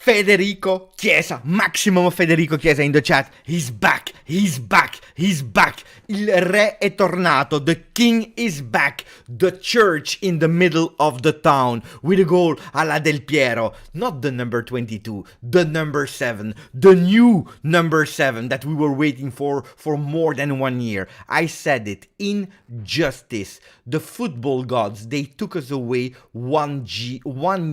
Federico Chiesa, maximum Federico Chiesa in the chat. He's back, he's back, he's back. Il re è tornato. The king is back. The church in the middle of the town with a goal alla Del Piero. Not the number 22, the number 7. The new number 7 that we were waiting for more than 1 year. I said it, injustice. The football gods, they took us away 1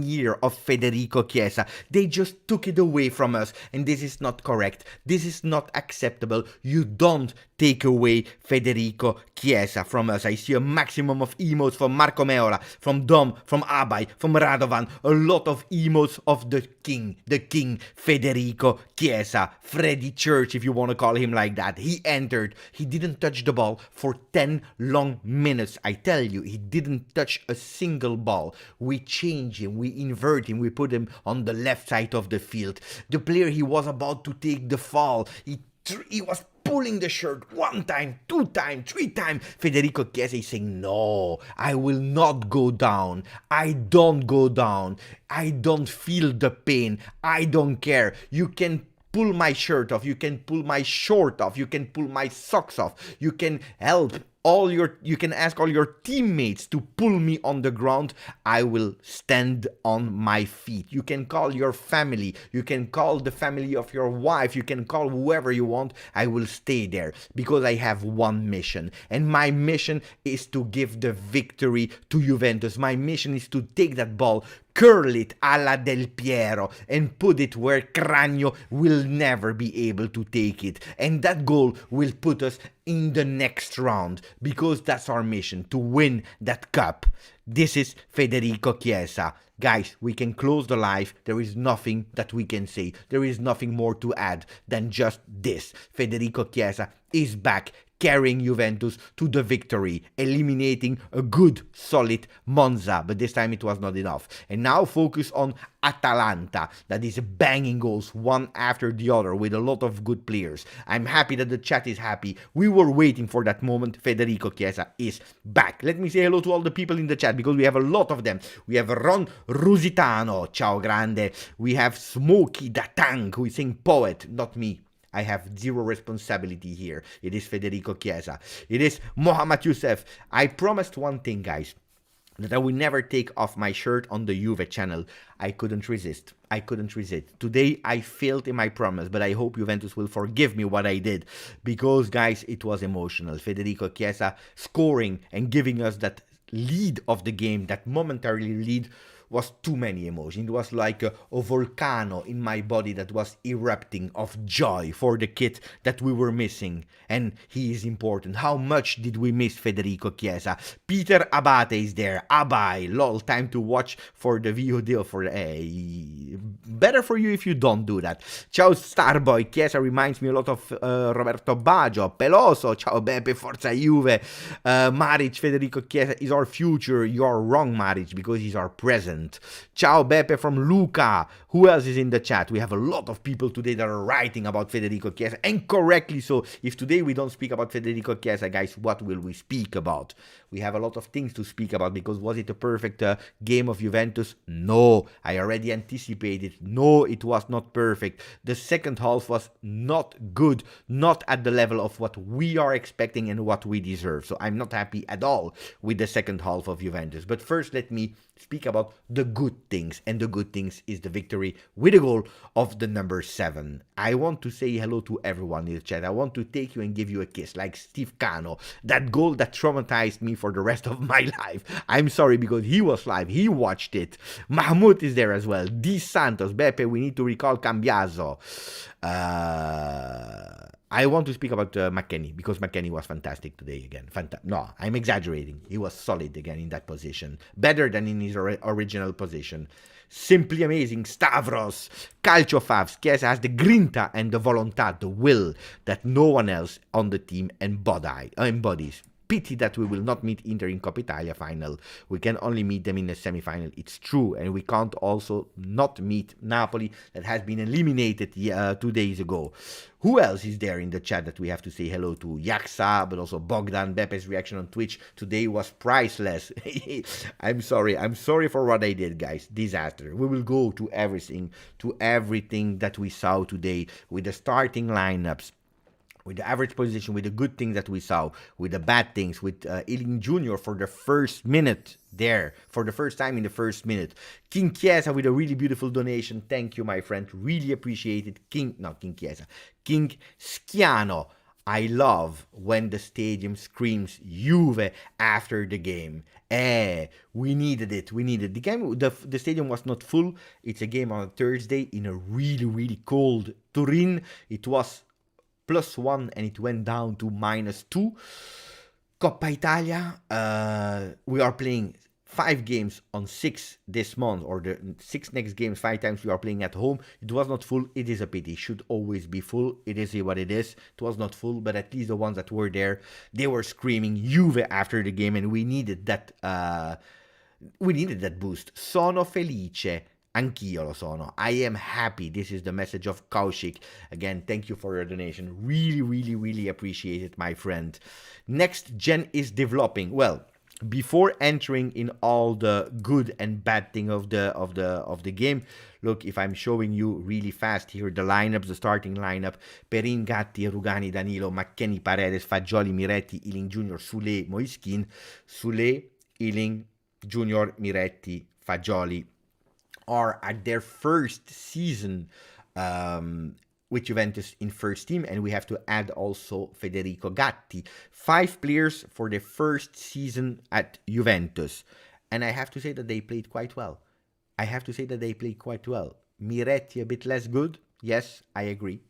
year of Federico Chiesa. They just took it away from us, and this is not correct. This is not acceptable. You don't take away Federico Chiesa from us. I see a maximum of emotes from Marco Meola, from Dom, from Abay, from Radovan. A lot of emotes of the king, Federico Chiesa. Freddy Church, if you want to call him like that. He entered. He didn't touch the ball for 10 long minutes. I tell you, he didn't touch a single ball. We change him, we invert him, we put him on the left side of the field. The player, he was about to take the fall. He was pulling the shirt 1 time, 2 times, 3 times. Federico Chiesa is saying, no, I will not go down. I don't go down. I don't feel the pain. I don't care. You can pull my shirt off. You can pull my short off. You can pull my socks off. You can you can ask all your teammates to pull me on the ground. I will stand on my feet. You can call your family. You can call the family of your wife. You can call whoever you want. I will stay there because I have one mission. And my mission is to give the victory to Juventus. My mission is to take that ball, curl it alla Del Piero, and put it where Cragno will never be able to take it. And that goal will put us in the next round, because that's our mission, to win that cup. This is Federico Chiesa. Guys, we can close the live. There is nothing that we can say. There is nothing more to add than just this. Federico Chiesa is back, carrying Juventus to the victory, eliminating a good, solid Monza, but this time it was not enough. And now focus on Atalanta, that is banging goals one after the other with a lot of good players. I'm happy that the chat is happy. We were waiting for that moment. Federico Chiesa is back. Let me say hello to all the people in the chat, because we have a lot of them. We have Ron Rusitano, ciao grande. We have Smokey the Tank, who is saying poet, not me. I have zero responsibility here. It is Federico Chiesa. It is Mohamed Youssef. I promised one thing, guys, that I will never take off my shirt on the Juve channel. I couldn't resist. Today I failed in my promise, but I hope Juventus will forgive me what I did, because, guys, it was emotional. Federico Chiesa scoring and giving us that lead of the game, that momentary lead, was too many emotions. It was like a volcano in my body that was erupting of joy for the kid that we were missing. And he is important. How much did we miss Federico Chiesa? Peter Abate is there. Abai, lol, time to watch for the VOD for better for you if you don't do that. Ciao Starboy, Chiesa reminds me a lot of Roberto Baggio. Peloso, ciao Beppe, Forza Juve. Maric, Federico Chiesa is our future. You're wrong, Maric, because he's our present. Ciao Beppe from Luca. Who else is in the chat? We have a lot of people today that are writing about Federico Chiesa, and correctly so. If today we don't speak about Federico Chiesa, guys, what will we speak about? We have a lot of things to speak about, because was it a perfect game of Juventus? No, I already anticipated. No, it was not perfect. The second half was not good, not at the level of what we are expecting and what we deserve. So I'm not happy at all with the second half of Juventus. But first, let me speak about the good things, and the good things is the victory with a goal of the number 7. I want to say hello to everyone in the chat. I want to take you and give you a kiss, like Steve Cano, that goal that traumatized me for the rest of my life. I'm sorry, because he was live, he watched it. Mahmoud is there as well. Di Santos, Beppe, we need to recall Cambiaso. I want to speak about McKennie, because McKennie was fantastic today again. No, I'm exaggerating. He was solid again in that position. Better than in his original position. Simply amazing. Stavros, Calcio Favs. Chiesa has the grinta and the volontà, the will that no one else on the team embodies. pity that we will not meet Inter in Coppa Italia final. We can only meet them in the semi-final. It's true. And we can't also not meet Napoli that has been eliminated 2 days ago. Who else is there in the chat that we have to say hello to? Yaksa, but also Bogdan. Bepe's reaction on Twitch today was priceless. I'm sorry for what I did, guys. Disaster. We will go to everything that we saw today with the starting lineups, with the average position, with the good things that we saw, with the bad things, with Ealing Jr. for the first minute there, for the first time in the first minute. King Chiesa with a really beautiful donation. Thank you, my friend. Really appreciate it. King Schiano. I love when the stadium screams Juve after the game. We needed it. The game, the stadium was not full. It's a game on a Thursday in a really, really cold Turin. It was +1 and it went down to -2. Coppa Italia, we are playing 5 games on 6 this month, or the 6 next games, 5 times we are playing at home. It was not full. It is a pity. It should always be full. It is what it is. It was not full, but at least the ones that were there, they were screaming Juve after the game, and we needed that boost. Sono felice. Anch'io lo sono. I am happy. This is the message of Kaushik. Again, thank you for your donation. Really, really, really appreciate it, my friend. Next gen is developing. Well, before entering in all the good and bad thing of the game, look, if I'm showing you really fast here the lineups, the starting lineup: Perin, Gatti, Rugani, Danilo, McKennie, Paredes, Fagioli, Miretti, Ealing Jr., Sule, Moiskin. Sule, Ealing Jr., Miretti, Fagioli are at their first season with Juventus in first team, and we have to add also Federico Gatti. 5 players for their first season at Juventus, and I have to say that they played quite well. Miretti a bit less good. Yes, I agree.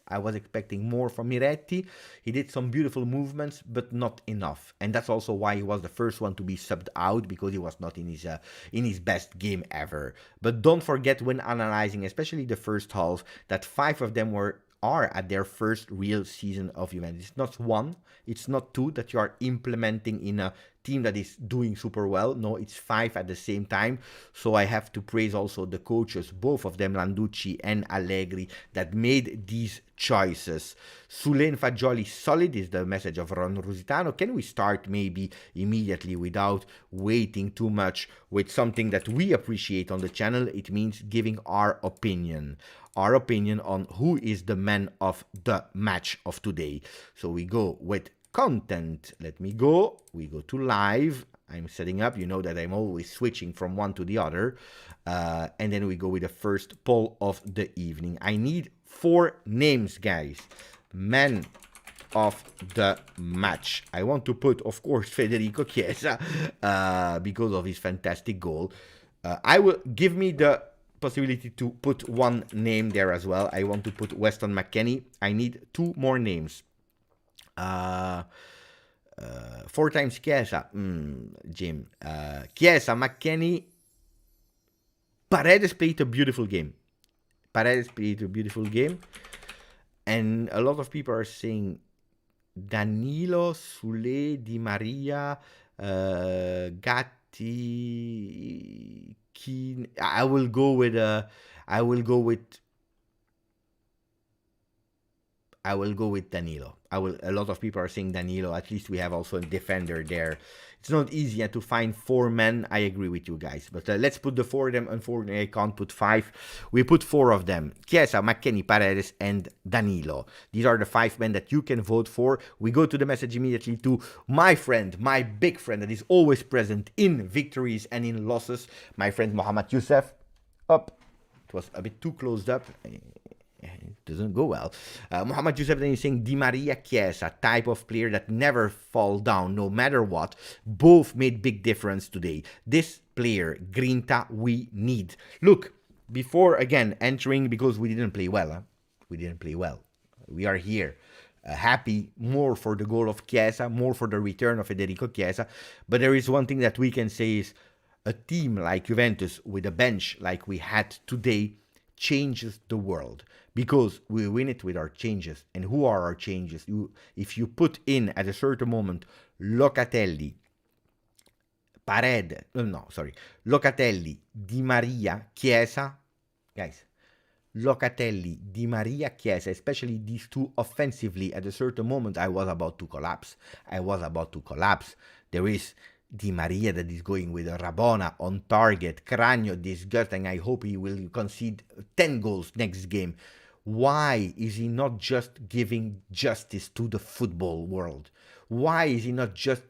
I was expecting more from Miretti. He did some beautiful movements, but not enough. And that's also why he was the first one to be subbed out, because he was not in his best game ever. But don't forget, when analyzing, especially the first half, that 5 of them are at their first real season of Juventus. It's not 1, it's not 2 that you are implementing in a team that is doing super well. No, it's 5 at the same time. So I have to praise also the coaches, both of them, Landucci and Allegri, that made these choices. Sule and Fagioli solid is the message of Ron Rusitano. Can we start maybe immediately without waiting too much with something that we appreciate on the channel? It means giving our opinion on who is the man of the match of today. So we go with content. We go to live. I'm setting up. You know that I'm always switching from one to the other. And then we go with the first poll of the evening. I need 4 names, guys. Man of the match. I want to put, of course, Federico Chiesa because of his fantastic goal. I will give me the possibility to put 1 name there as well. I want to put Weston McKennie. I need 2 more names. 4 times Chiesa. Jim. Chiesa, McKennie. Paredes played a beautiful game. And a lot of people are saying Danilo, Sule, Di Maria, Gatti, Keane. I will go with Danilo. A lot of people are saying Danilo. At least we have also a defender there. It's not easy to find 4 men. I agree with you guys. But let's put the 4 of them. Unfortunately, I can't put 5. We put 4 of them. Chiesa, McKennie, Paredes, and Danilo. These are the 5 men that you can vote for. We go to the message immediately to my friend, my big friend that is always present in victories and in losses. My friend Mohamed Youssef. Up. It was a bit too closed up. It doesn't go well. Mohamed Youssef then is saying Di Maria, Chiesa, type of player that never fall down no matter what. Both made big difference today. This player, Grinta, we need. Look, before again entering, because we didn't play well. We are here. Happy more for the goal of Chiesa, more for the return of Federico Chiesa. But there is one thing that we can say is a team like Juventus with a bench like we had today changes the world, because we win it with our changes. And who are our changes? If you put in at a certain moment Locatelli, Locatelli, Di Maria, Chiesa, guys, Locatelli, Di Maria, Chiesa, especially these two offensively, at a certain moment I was about to collapse. There is Di Maria that is going with a Rabona on target, Cragno disgusting. I hope he will concede 10 goals next game. Why is he not just giving justice to the football world? Why is he not just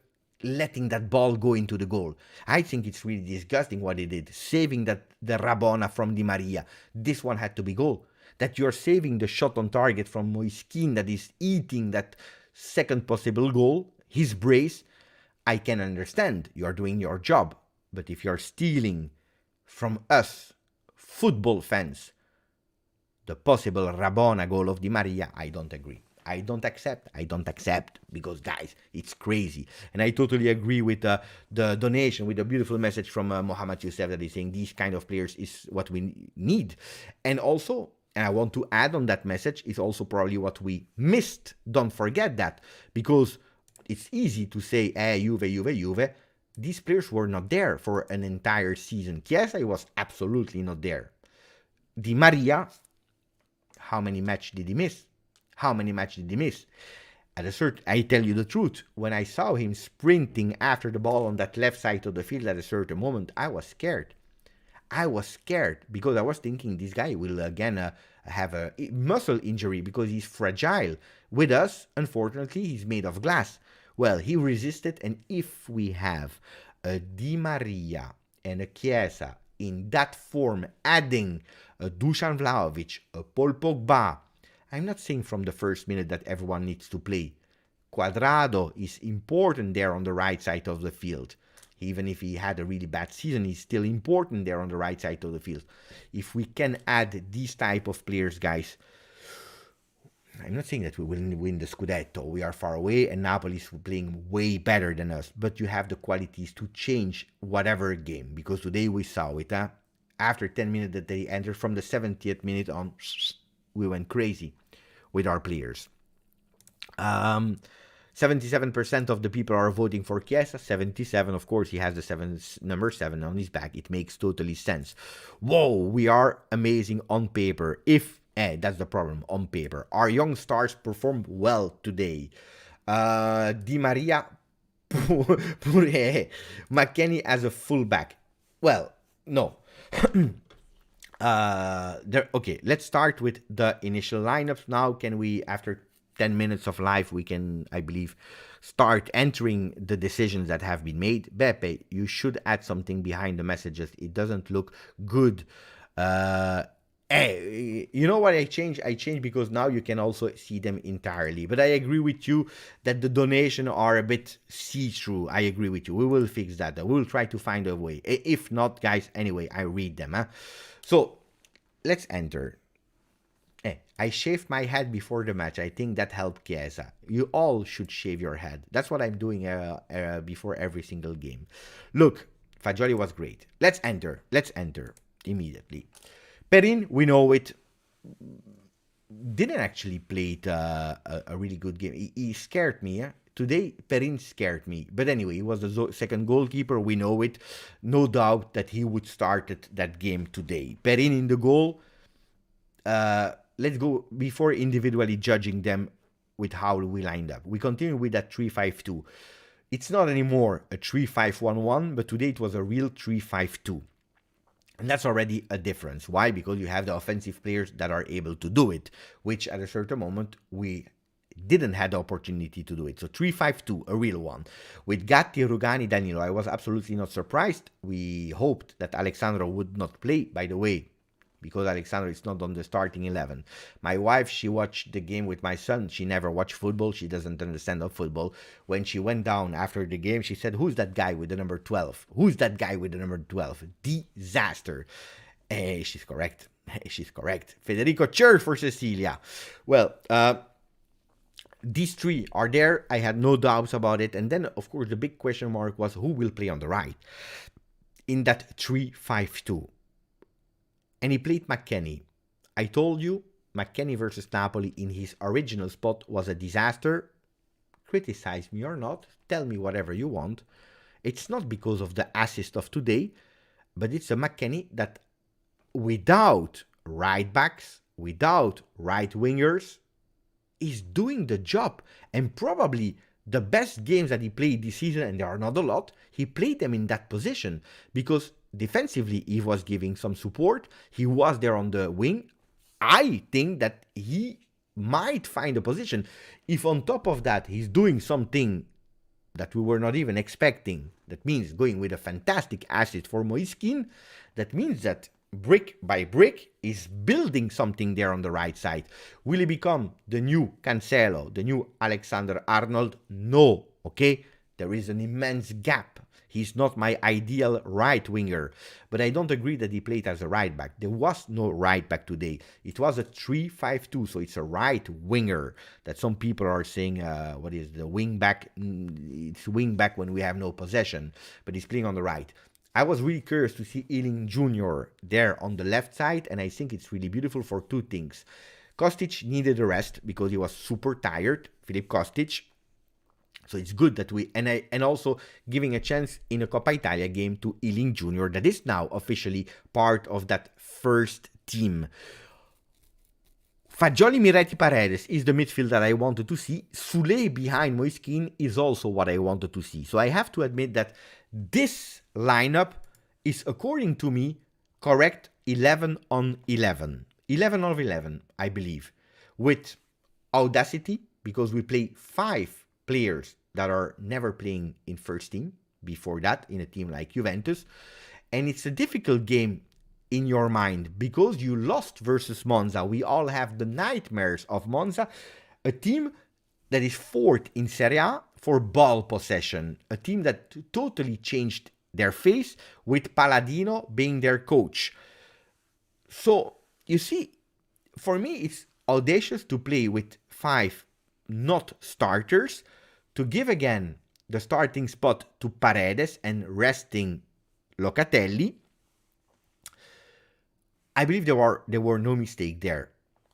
letting that ball go into the goal? I think it's really disgusting what he did, saving the Rabona from Di Maria. This one had to be goal. That you're saving the shot on target from Moiskin that is eating that second possible goal, his brace, I can understand. You're doing your job. But if you're stealing from us, football fans, the possible Rabona goal of Di Maria, I don't agree. I don't accept, because guys, it's crazy. And I totally agree with the donation, with the beautiful message from Mohamed Youssef that is saying these kind of players is what we need. And also, and I want to add on that message, is also probably what we missed. Don't forget that, because it's easy to say, Juve. These players were not there for an entire season. Chiesa was absolutely not there. Di Maria, how many matches did he miss? At a certain, I tell you the truth, when I saw him sprinting after the ball on that left side of the field at a certain moment, I was scared. Because I was thinking this guy will again have a muscle injury because he's fragile. With us, unfortunately, he's made of glass. Well, he resisted, and if we have a Di Maria and a Chiesa in that form, adding a Dusan Vlahovic, a Paul Pogba, I'm not saying from the first minute that everyone needs to play. Cuadrado is important there on the right side of the field. Even if he had a really bad season, he's still important there on the right side of the field. If we can add these type of players, guys, I'm not saying that we will win the Scudetto. We are far away, and Napoli is playing way better than us. But you have the qualities to change whatever game. Because today we saw it. After 10 minutes that they entered, from the 70th minute on, we went crazy with our players. 77% of the people are voting for Chiesa. 77, of course, he has the number 7 on his back. It makes totally sense. Whoa, we are amazing on paper. That's the problem, on paper. Our young stars performed well today. Di Maria, McKennie as a fullback. Well, no. Okay, let's start with the initial lineups now. Can we, after 10 minutes of live, we can, I believe, start entering the decisions that have been made. Beppe, you should add something behind the messages. It doesn't look good. You know what I changed? I changed because now you can also see them entirely. But I agree with you that the donation are a bit see-through. I agree with you. We will fix that. We will try to find a way. If not, guys, anyway, I read them. So, let's enter. I shaved my head before the match. I think that helped Chiesa. You all should shave your head. That's what I'm doing before every single game. Look, Fagioli was great. Let's enter immediately. Perin, we know it, didn't actually play a really good game. He scared me. Today, Perin scared me. But anyway, he was the second goalkeeper. We know it. No doubt that he would start that game today. Perin in the goal. Let's go, before individually judging them with how we lined up. We continue with that 3-5-2. It's not anymore a 3-5-1-1, but today it was a real 3-5-2. And that's already a difference. Why? Because you have the offensive players that are able to do it, which at a certain moment we didn't have the opportunity to do it. So 3-5-2, a real one. With Gatti, Rugani, Danilo, I was absolutely not surprised. We hoped that Alexandro would not play, by the way, because Alexandro is not on the starting 11. My wife, she watched the game with my son. She never watched football. She doesn't understand of football. When she went down after the game, she said, "Who's that guy with the number 12? Who's that guy with the number 12? Disaster." She's correct. She's correct. Federico cheered for Cecilia. Well, these three are there. I had no doubts about it. And then, of course, the big question mark was who will play on the right in that 3-5-2. And he played McKennie. I told you, McKennie versus Napoli in his original spot was a disaster. Criticize me or not, tell me whatever you want. It's not because of the assist of today, but it's a McKennie that without right backs, without right wingers, is doing the job. And probably the best games that he played this season, and there are not a lot, he played them in that position because defensively he was giving some support. He was there on the wing. I think that he might find a position. If on top of that he's doing something that we were not even expecting, that means going with a fantastic assist for Moiskin, that means that brick by brick is building something there on the right side. Will he become the new Cancelo, the new Alexander-Arnold? No, okay? There is an immense gap. He's not my ideal right winger, but I don't agree that he played as a right back. There was no right back today. It was a 3-5-2, so it's a right winger. That some people are saying, what is the wing back? It's wing back when we have no possession, but he's playing on the right. I was really curious to see Ealing Jr. there on the left side, and I think it's really beautiful for two things. Kostic needed a rest because he was super tired, Filip Kostic. So it's good that we, and also giving a chance in a Coppa Italia game to Ealing Jr. that is now officially part of that first team. Fagioli, Miretti, Paredes is the midfield that I wanted to see. Soulé behind Moiskin is also what I wanted to see. So I have to admit that this lineup is, according to me, correct 11 on 11. 11 on 11, I believe. With audacity, because we play 5 players that are never playing in first team before that in a team like Juventus. And it's a difficult game in your mind because you lost versus Monza. We all have the nightmares of Monza, a team that is 4th in Serie A for ball possession, a team that totally changed their face with Palladino being their coach. So, you see, for me, it's audacious to play with 5 not starters, to give again the starting spot to Paredes and resting Locatelli. I believe there were no mistake there.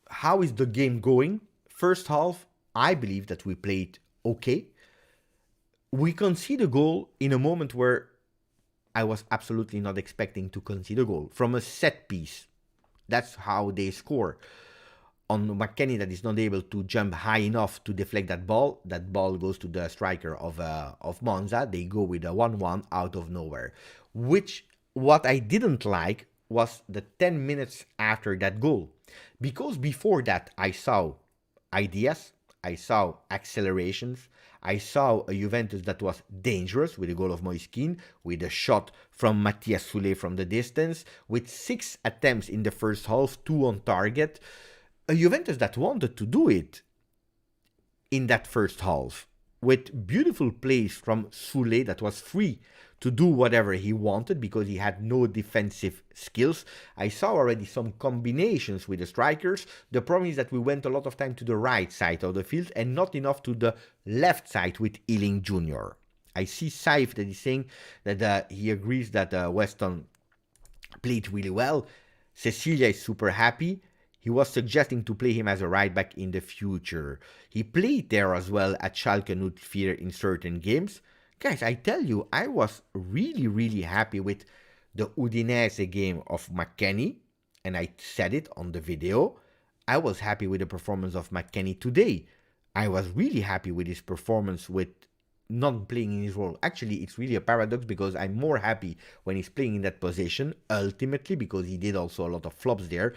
How is the game going? First half, I believe that we played okay. We concede a goal in a moment where I was absolutely not expecting to concede a goal. From a set piece. That's how they score. On McKennie that is not able to jump high enough to deflect that ball goes to the striker of Monza. They go with a 1-1 out of nowhere. What I didn't like was the 10 minutes after that goal. Because before that I saw ideas, I saw accelerations, I saw a Juventus that was dangerous with a goal of Moiskin, with a shot from Matthias Soulé from the distance, with 6 attempts in the first half, 2 on target. A Juventus that wanted to do it in that first half with beautiful plays from Soulé that was free to do whatever he wanted because he had no defensive skills. I saw already some combinations with the strikers. The problem is that we went a lot of time to the right side of the field and not enough to the left side with Ealing Jr. I see Saif that is saying that he agrees that Weston played really well. Cecilia is super happy. He was suggesting to play him as a right back in the future. He played there as well at Schalke 04 in certain games. Guys, I tell you, I was really, really happy with the Udinese game of McKennie. And I said it on the video. I was happy with the performance of McKennie today. I was really happy with his performance with not playing in his role. Actually, it's really a paradox because I'm more happy when he's playing in that position, ultimately, because he did also a lot of flops there.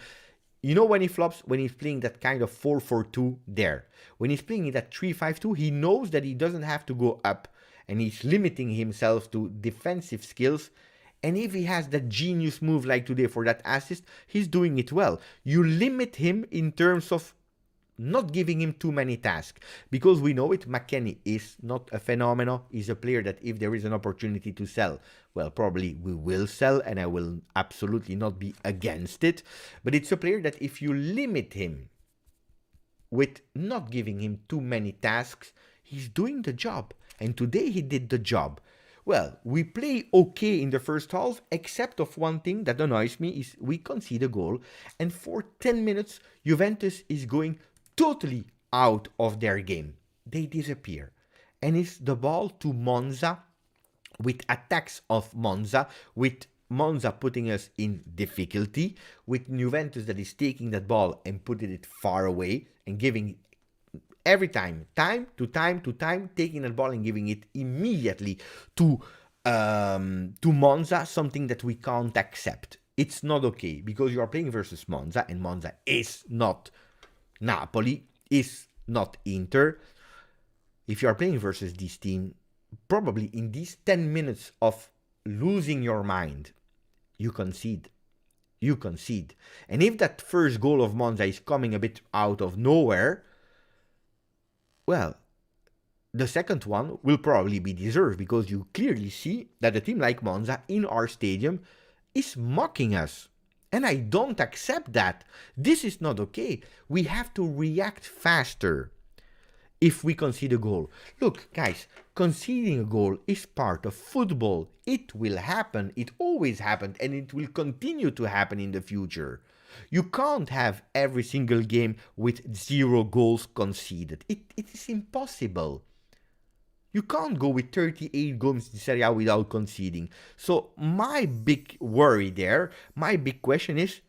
You know when he flops? When he's playing that kind of 4-4-2 there. When he's playing in that 3-5-2, he knows that he doesn't have to go up and he's limiting himself to defensive skills. And if he has that genius move like today for that assist, he's doing it well. You limit him in terms of not giving him too many tasks. Because we know it, McKennie is not a phenomenon. He's a player that if there is an opportunity to sell, well, probably we will sell and I will absolutely not be against it. But it's a player that if you limit him with not giving him too many tasks, he's doing the job. And today he did the job. Well, we play okay in the first half, except of one thing that annoys me is we concede a goal, and for 10 minutes, Juventus is going totally out of their game. They disappear. And it's the ball to Monza, with attacks of Monza, with Monza putting us in difficulty, with Juventus that is taking that ball and putting it far away and giving every time to time, taking that ball and giving it immediately to Monza, something that we can't accept. It's not okay because you are playing versus Monza, and Monza is not Napoli, is not Inter. If you are playing versus this team, probably in these 10 minutes of losing your mind, you concede. You concede. And if that first goal of Monza is coming a bit out of nowhere, well, the second one will probably be deserved because you clearly see that a team like Monza in our stadium is mocking us. And I don't accept that. This is not okay. We have to react faster if we concede a goal. Look, guys, conceding a goal is part of football. It will happen. It always happened, and it will continue to happen in the future. You can't have every single game with 0 goals conceded. It is impossible. You can't go with 38 goals in Serie A without conceding. So my big worry there, my big question is,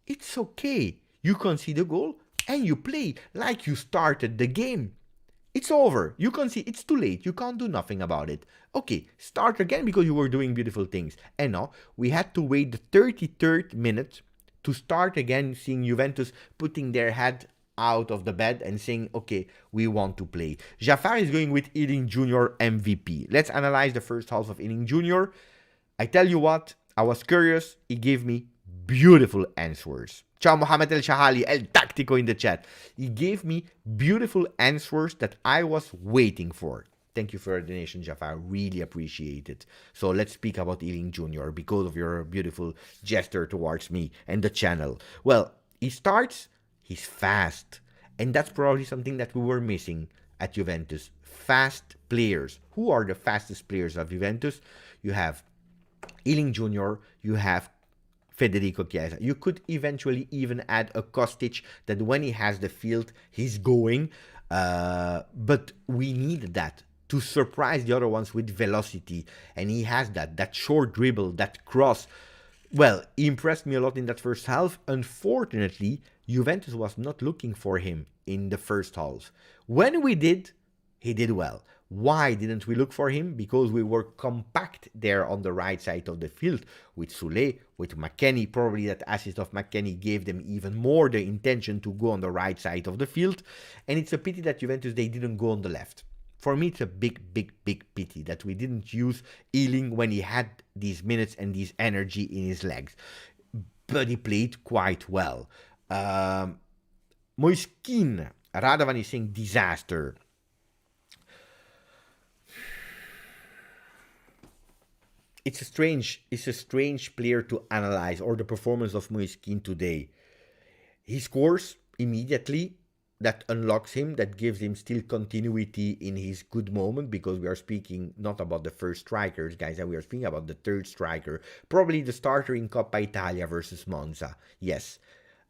it's okay. You concede a goal and you play like you started the game. It's over. You concede. It's too late. You can't do nothing about it. Okay, start again because you were doing beautiful things. And now we had to wait the 33rd minute to start again, seeing Juventus putting their head out of the bed and saying, okay, we want to play. Jafar is going with Ealing Jr. MVP. Let's analyze the first half of Ealing Jr. I tell you what, I was curious. He gave me beautiful answers. Ciao Mohamed El Shahali, El Tactico in the chat. He gave me beautiful answers that I was waiting for. Thank you for your donation, Jafar. Really appreciate it. So let's speak about Ealing Jr. because of your beautiful gesture towards me and the channel. Well, he starts, he's fast. And that's probably something that we were missing at Juventus. Fast players. Who are the fastest players of Juventus? You have Ealing Jr., you have Federico Chiesa. You could eventually even add a Kostic that when he has the field, he's going. But we need that to surprise the other ones with velocity. And he has that short dribble, that cross. Well, he impressed me a lot in that first half. Unfortunately, Juventus was not looking for him in the first half. When we did, he did well. Why didn't we look for him? Because we were compact there on the right side of the field with Sule, with McKennie. Probably that assist of McKennie gave them even more the intention to go on the right side of the field. And it's a pity that Juventus, they didn't go on the left. For me, it's a big pity that we didn't use Ealing when he had these minutes and this energy in his legs. But he played quite well. Moiskin, Radovan is saying disaster. It's a strange player to analyze, or the performance of Moiskin today. He scores immediately. That unlocks him, that gives him still continuity in his good moment, because we are speaking not about the first strikers, guys, and we are speaking about the third striker, probably the starter in Coppa Italia versus Monza, yes.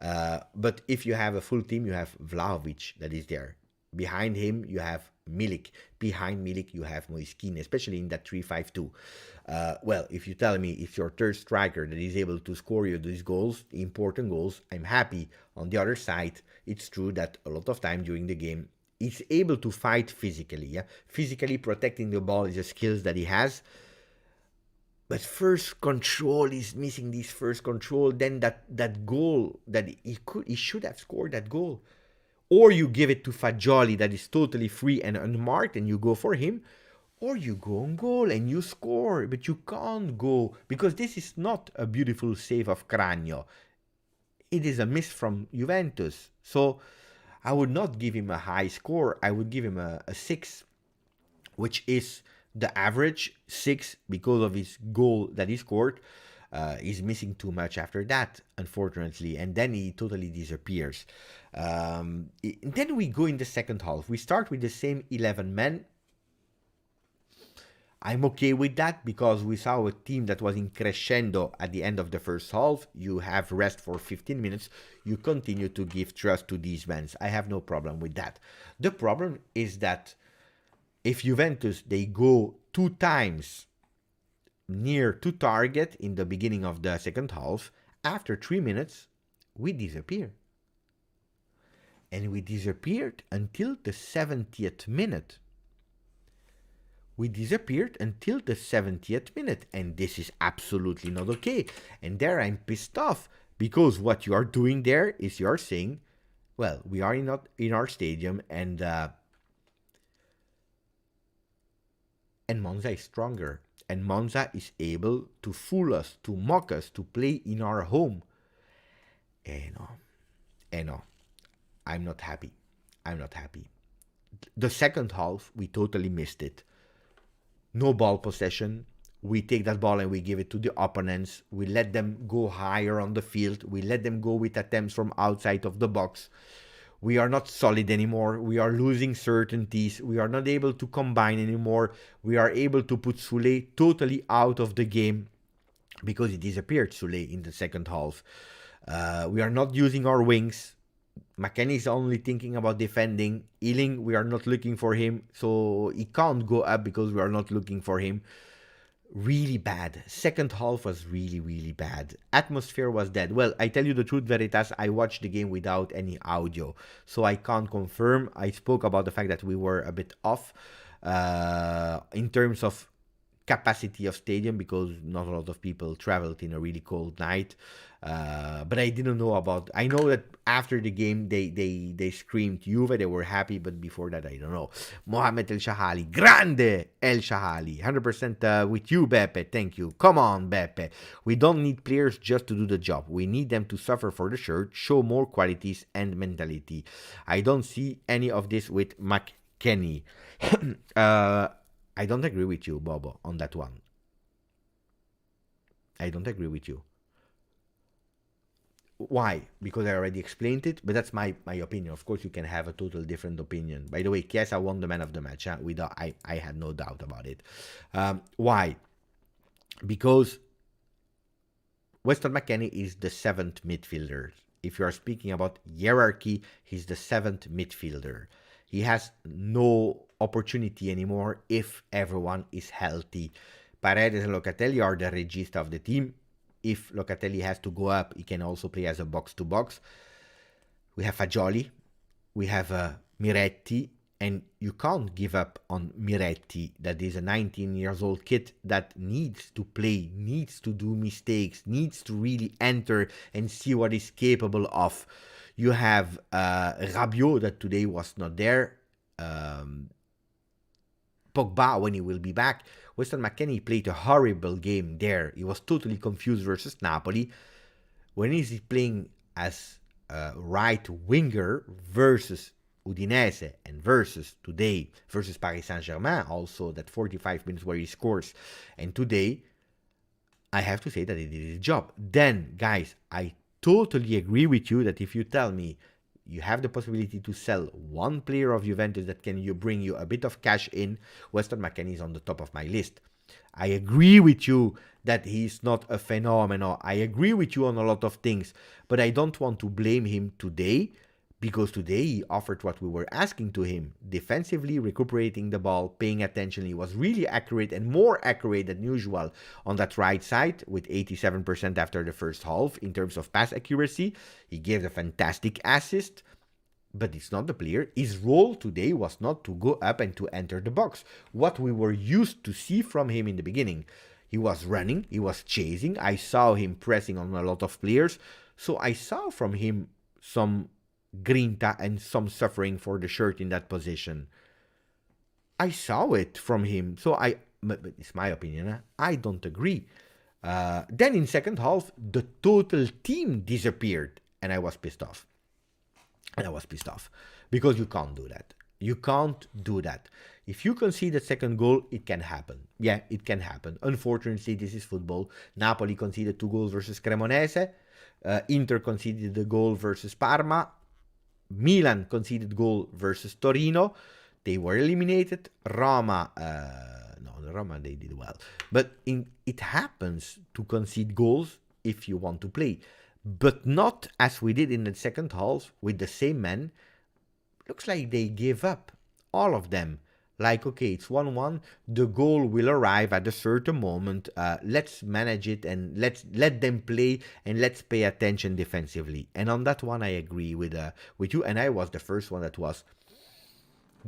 But if you have a full team, you have Vlahovic that is there. Behind him, you have Milik. Behind Milik, you have Moiskin, especially in that 3-5-2. Well, if you tell me it's your third striker that is able to score you these goals, important goals, I'm happy. On the other side, it's true that a lot of time during the game, he's able to fight physically. Yeah? Physically protecting the ball is a skill that he has. But first control, he's missing this first control. Then that goal that he should have scored that goal. Or you give it to Fagioli that is totally free and unmarked and you go for him. Or you go on goal and you score. But you can't go, because this is not a beautiful save of Cragno. It is a miss from Juventus. So I would not give him a high score. I would give him a 6, which is the average 6 because of his goal that he scored. He's missing too much after that, unfortunately, and then he totally disappears. Then we go in the second half. We start with the same 11 men. I'm okay with that because we saw a team that was in crescendo at the end of the first half. You have rest for 15 minutes. You continue to give trust to these men. I have no problem with that. The problem is that if Juventus, they go 2 times near to target in the beginning of the second half, after 3 minutes, we disappear. And we disappeared until the 70th minute. We disappeared until the 70th minute, and this is absolutely not okay. And there I'm pissed off, because what you are doing there is you are saying, well, we are in our stadium, and Monza is stronger, and Monza is able to fool us, to mock us, to play in our home. No, I'm not happy. The second half, we totally missed it. No ball possession. We take that ball and we give it to the opponents. We let them go higher on the field. We let them go with attempts from outside of the box. We are not solid anymore. We are losing certainties. We are not able to combine anymore. We are able to put Sule totally out of the game because he disappeared, Sule, in the second half. We are not using our wings. McKennie is only thinking about defending. Ealing, we are not looking for him, so he can't go up because we are not looking for him. Really bad. Second half was really, really bad. Atmosphere was dead. Well, I tell you the truth, Veritas, I watched the game without any audio, so I can't confirm. I spoke about the fact that we were a bit off in terms of capacity of stadium because not a lot of people traveled in a really cold night. But I didn't know about. I know that after the game they screamed Juve, they were happy, but before that I don't know. Mohamed El Shahali, grande El Shahali, 100% with you, Beppe. Thank you. Come on, Beppe. We don't need players just to do the job. We need them to suffer for the shirt, show more qualities and mentality. I don't see any of this with McKennie. I don't agree with you, Bobo, on that one. I don't agree with you. Why? Because I already explained it, but that's my opinion. Of course, you can have a total different opinion. By the way, Chiesa won the man of the match. Huh? I had no doubt about it. Why? Because Weston McKennie is the 7th midfielder. If you are speaking about hierarchy, he's the 7th midfielder. He has no opportunity anymore if everyone is healthy. Paredes and Locatelli are the regista of the team. If Locatelli has to go up, he can also play as a box-to-box. We have Fagioli, we have Miretti, and you can't give up on Miretti. That is a 19-year-old kid that needs to play, needs to do mistakes, needs to really enter and see what he's capable of. You have Rabiot that today was not there. Pogba, when he will be back. Weston McKennie played a horrible game there. He was totally confused versus Napoli. When is he playing as a right winger versus Udinese and versus today versus Paris Saint-Germain, also that 45 minutes where he scores. And today, I have to say that he did his job. Then, guys, I totally agree with you that if you tell me you have the possibility to sell one player of Juventus that can bring you a bit of cash in, Weston McKennie is on the top of my list. I agree with you that he's not a phenomenon. I agree with you on a lot of things, but I don't want to blame him today because today he offered what we were asking to him. Defensively, recuperating the ball, paying attention. He was really accurate and more accurate than usual on that right side with 87% after the first half in terms of pass accuracy. He gave a fantastic assist, but it's not the player. His role today was not to go up and to enter the box. What we were used to see from him in the beginning. He was running, he was chasing. I saw him pressing on a lot of players. So I saw from him some grinta and some suffering for the shirt in that position. I saw it from him. So but it's my opinion. Huh? I don't agree. Then in second half, the total team disappeared. And I was pissed off. Because you can't do that. You can't do that. If you concede the second goal, it can happen. Yeah, it can happen. Unfortunately, this is football. Napoli conceded 2 goals versus Cremonese. Inter conceded the goal versus Parma. Milan conceded goal versus Torino. They were eliminated. Roma, no, the Roma, they did well. But it happens to concede goals if you want to play. But not as we did in the second half with the same men. Looks like they gave up, all of them. Like, okay, it's 1-1, the goal will arrive at a certain moment, let's manage it and let them play and let's pay attention defensively. And on that one, I agree with you, and I was the first one that was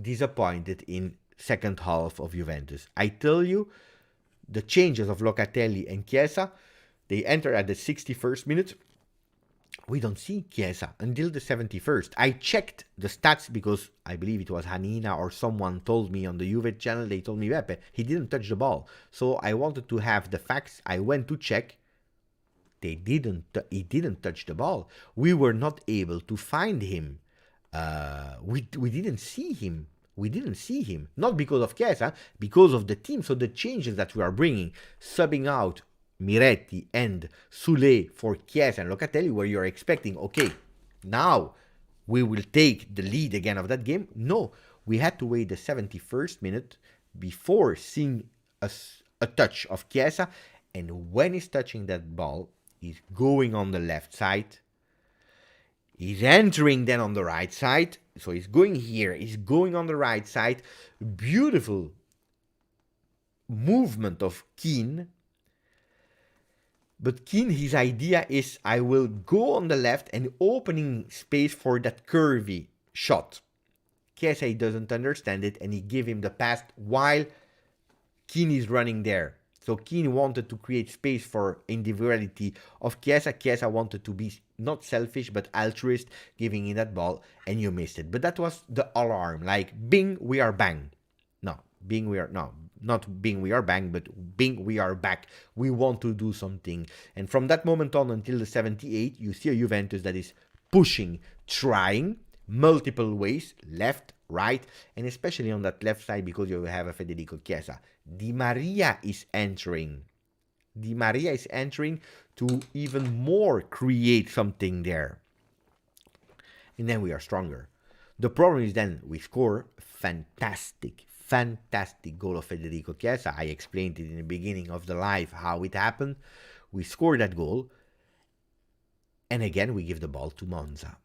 disappointed in second half of Juventus. I tell you, the changes of Locatelli and Chiesa, they enter at the 61st minute. We don't see Chiesa until the 71st. I checked the stats because I believe it was Hanina or someone told me on the Juve channel, they told me, Beppe, he didn't touch the ball. So I wanted to have the facts. I went to check. He didn't touch the ball. We were not able to find him. We didn't see him. We didn't see him. Not because of Chiesa, because of the team. So the changes that we are bringing, subbing out Miretti and Sule for Chiesa and Locatelli, where you're expecting, okay, now we will take the lead again of that game. No, we had to wait the 71st minute before seeing a touch of Chiesa. And when he's touching that ball, he's going on the left side. He's entering then on the right side. So he's going here. He's going on the right side. Beautiful movement of Keane. But Keane, his idea is, I will go on the left and opening space for that curvy shot. Chiesa, he doesn't understand it, and he give him the pass while Keane is running there. So Keane wanted to create space for individuality of Chiesa. Chiesa wanted to be not selfish, but altruist, giving him that ball, and you missed it. But that was the alarm, like, bing, we are bang. No, bing, we are, no. Not being we are bang, but being we are back. We want to do something. And from that moment on until the 78, you see a Juventus that is pushing, trying, multiple ways, left, right, and especially on that left side because you have a Federico Chiesa. Di Maria is entering. Di Maria is entering to even more create something there. And then we are stronger. The problem is then we score fantastic goal of Federico Chiesa. I explained it in the beginning of the live how it happened. We scored that goal. And again, we give the ball to Monza.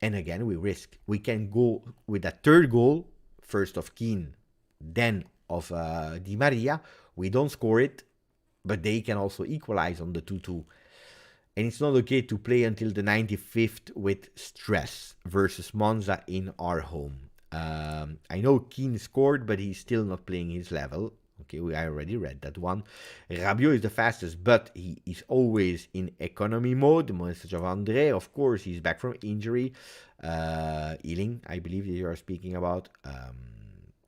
And again, we risk. We can go with that third goal, first of Keane, then of Di Maria. We don't score it, but they can also equalize on the 2-2. And it's not okay to play until the 95th with stress versus Monza in our home. I know Keane scored, but he's still not playing his level. Okay, I already read that one. Rabiot is the fastest, but he is always in economy mode. The message of Andre, of course, he's back from injury. Ealing, I believe that you are speaking about.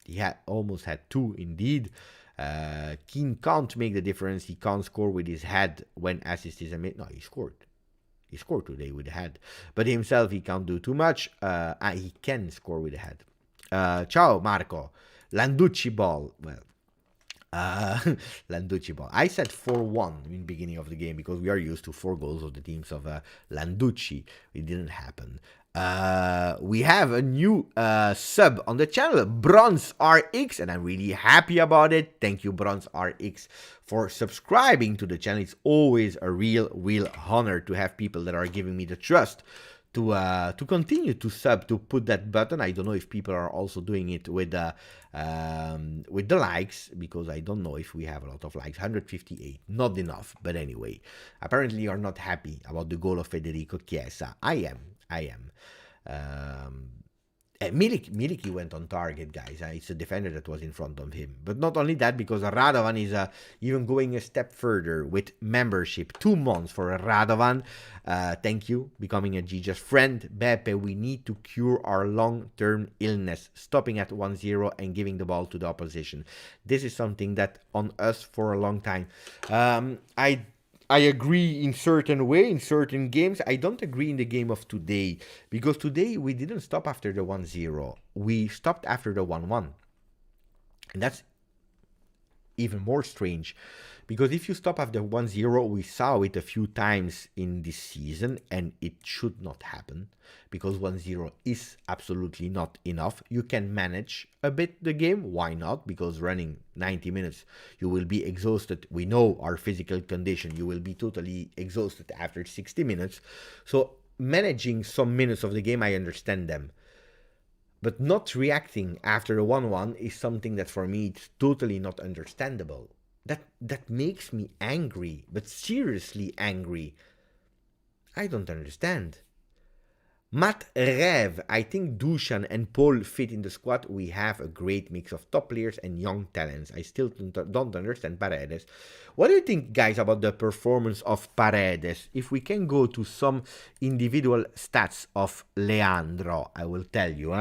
He almost had two, indeed. Keane can't make the difference. He can't score with his head when assist is made. No, he scored. He scored today with the head. But himself, he can't do too much. He can score with the head. Ciao, Marco. Landucci ball. Well, Landucci ball. I said 4-1 in the beginning of the game because we are used to 4 goals of the teams of Landucci. It didn't happen. We have a new sub on the channel, Bronze RX, and I'm really happy about it. Thank you, Bronze RX, for subscribing to the channel. It's always a real honor to have people that are giving me the trust to continue to sub, to put that button. I don't know if people are also doing it with the likes, because I don't know if we have a lot of likes. 158, not enough. But anyway, apparently you're not happy about the goal of Federico Chiesa. I am. Milik went on target, guys. It's a defender that was in front of him. But not only that, because Radovan is even going a step further with membership. 2 months for Radovan. Thank you. Becoming a GJust friend. Beppe, we need to cure our long-term illness. Stopping at 1-0 and giving the ball to the opposition. This is something that on us for a long time. I agree in certain way, in certain games. I don't agree in the game of today, because today we didn't stop after the 1-0. We stopped after the 1-1. And that's even more strange. Because if you stop after 1-0, we saw it a few times in this season, and it should not happen, because 1-0 is absolutely not enough. You can manage a bit the game, why not? Because running 90 minutes, you will be exhausted. We know our physical condition, you will be totally exhausted after 60 minutes. So managing some minutes of the game, I understand them. But not reacting after a 1-1 is something that for me, it's totally not understandable. That makes me angry, but seriously angry. I don't understand. Matt Rev, I think Dusan and Paul fit in the squad. We have a great mix of top players and young talents. I still don't understand Paredes. What do you think, guys, about the performance of Paredes? If we can go to some individual stats of Leandro, I will tell you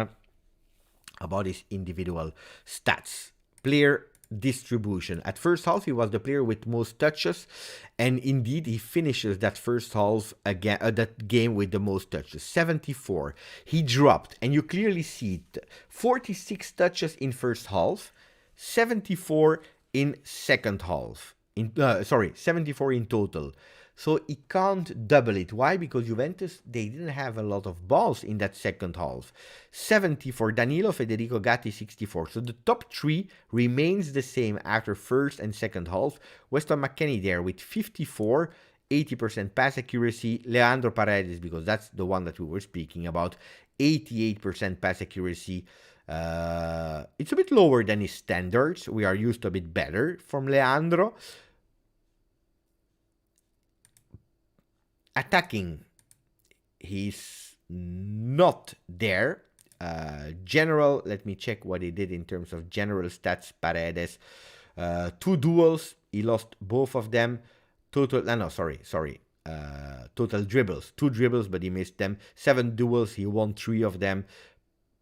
about his individual stats. Player distribution. At first half, he was the player with most touches, and indeed he finishes that first half again, that game with the most touches, 74. He dropped, and you clearly see it, 46 touches in first half, 74 in second half. 74 in total. So he can't double it. Why? Because Juventus, they didn't have a lot of balls in that second half. 70 for Danilo, Federico Gatti 64. So the top three remains the same after first and second half. Weston McKennie there with 54, 80% pass accuracy. Leandro Paredes, because that's the one that we were speaking about, 88% pass accuracy. It's a bit lower than his standards. We are used to a bit better from Leandro. Attacking, he's not there. General, let me check what he did in terms of general stats. Paredes, 2 duels, he lost both of them. Total dribbles, 2 dribbles, but he missed them. 7 duels, he won 3 of them.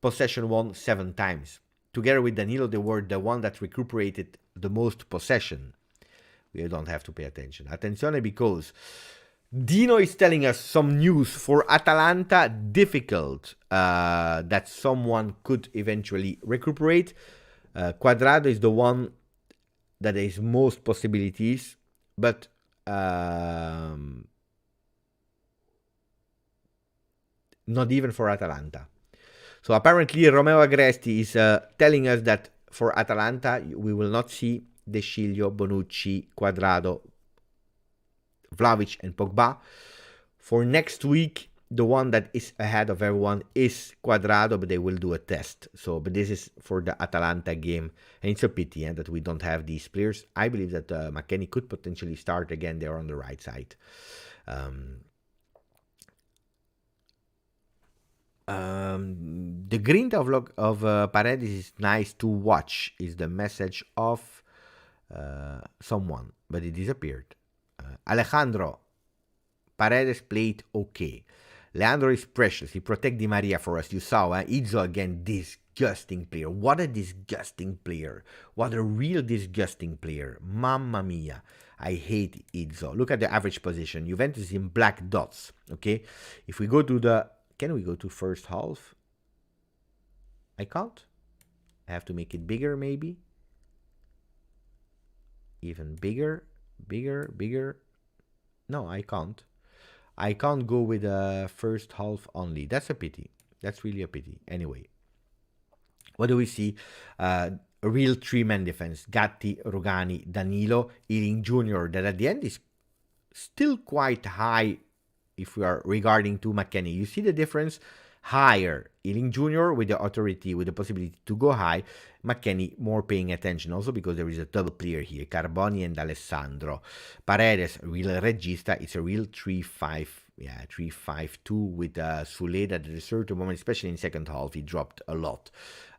Possession won 7 times. Together with Danilo, they were the one that recuperated the most possession. We don't have to pay attention. Attenzione, because Dino is telling us some news for Atalanta. Difficult that someone could eventually recuperate. Quadrado is the one that has most possibilities, but not even for Atalanta. So apparently Romeo Agresti is telling us that for Atalanta we will not see De Sciglio, Bonucci, Quadrado, Vlahovic and Pogba. For next week, the one that is ahead of everyone is Quadrado, but they will do a test. So, but this is for the Atalanta game, and it's a pity that we don't have these players. I believe that McKennie could potentially start again there on the right side. The grinta of Paredes is nice to watch, is the message of someone, but it disappeared. Alejandro, Paredes played okay. Leandro is precious. He protected Di Maria for us. You saw, Izzo again, disgusting player. What a disgusting player. What a real disgusting player. Mamma mia. I hate Izzo. Look at the average position. Juventus is in black dots. Okay. If we go to the... Can we go to first half? I can't. I have to make it bigger, maybe. Even bigger. Bigger. No, I can't. I can't go with the first half only. That's a pity. That's really a pity. Anyway, what do we see? A real 3-man defense. Gatti, Rugani, Danilo, Ealing Jr. That at the end is still quite high if we are regarding to McKennie. You see the difference? Higher. Ealing Jr. with the authority, with the possibility to go high. McKennie more paying attention also because there is a double player here. Carboni and Alessandro. Paredes, real regista. It's a real 3-5. Yeah, 3-5-2 with Sule that at a certain moment, especially in second half, he dropped a lot.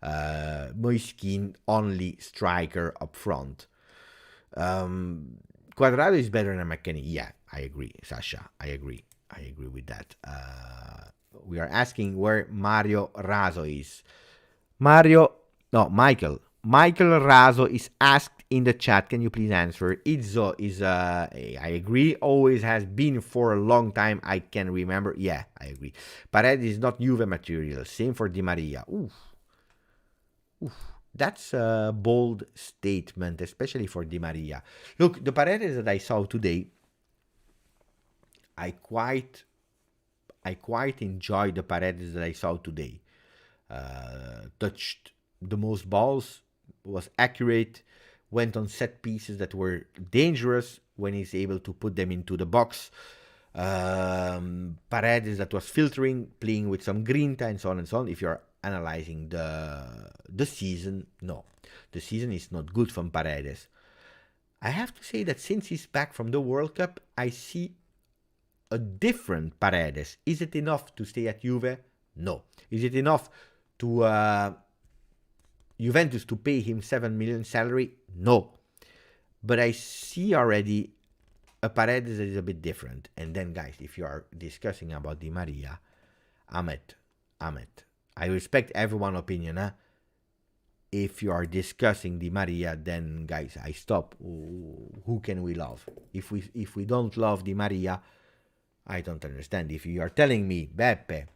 Moiskin, only striker up front. Quadrado is better than McKennie. Yeah, I agree, Sasha. I agree with that. We are asking where Mario Raso is. Michael Raso is asked in the chat. Can you please answer? Izzo is, I agree, always has been for a long time. I can remember. Yeah, I agree. Paredes is not Juve material. Same for Di Maria. Oof. That's a bold statement, especially for Di Maria. Look, the Paredes that I saw today, I quite enjoyed the Paredes that I saw today. Touched the most balls, was accurate, went on set pieces that were dangerous when he's able to put them into the box. Paredes that was filtering, playing with some grinta and so on and so on. If you're analyzing the season, no, the season is not good from Paredes. I have to say that since he's back from the World Cup, I see a different Paredes. Is it enough to stay at Juve? No. Is it enough to Juventus to pay him 7 million salary? No. But I see already a Paredes that is a bit different. And then, guys, if you are discussing about Di Maria, Ahmed, I respect everyone's opinion, huh? If you are discussing Di Maria, then, guys, I stop. Who can we love? If we don't love Di Maria, I don't understand. If you are telling me, Beppe,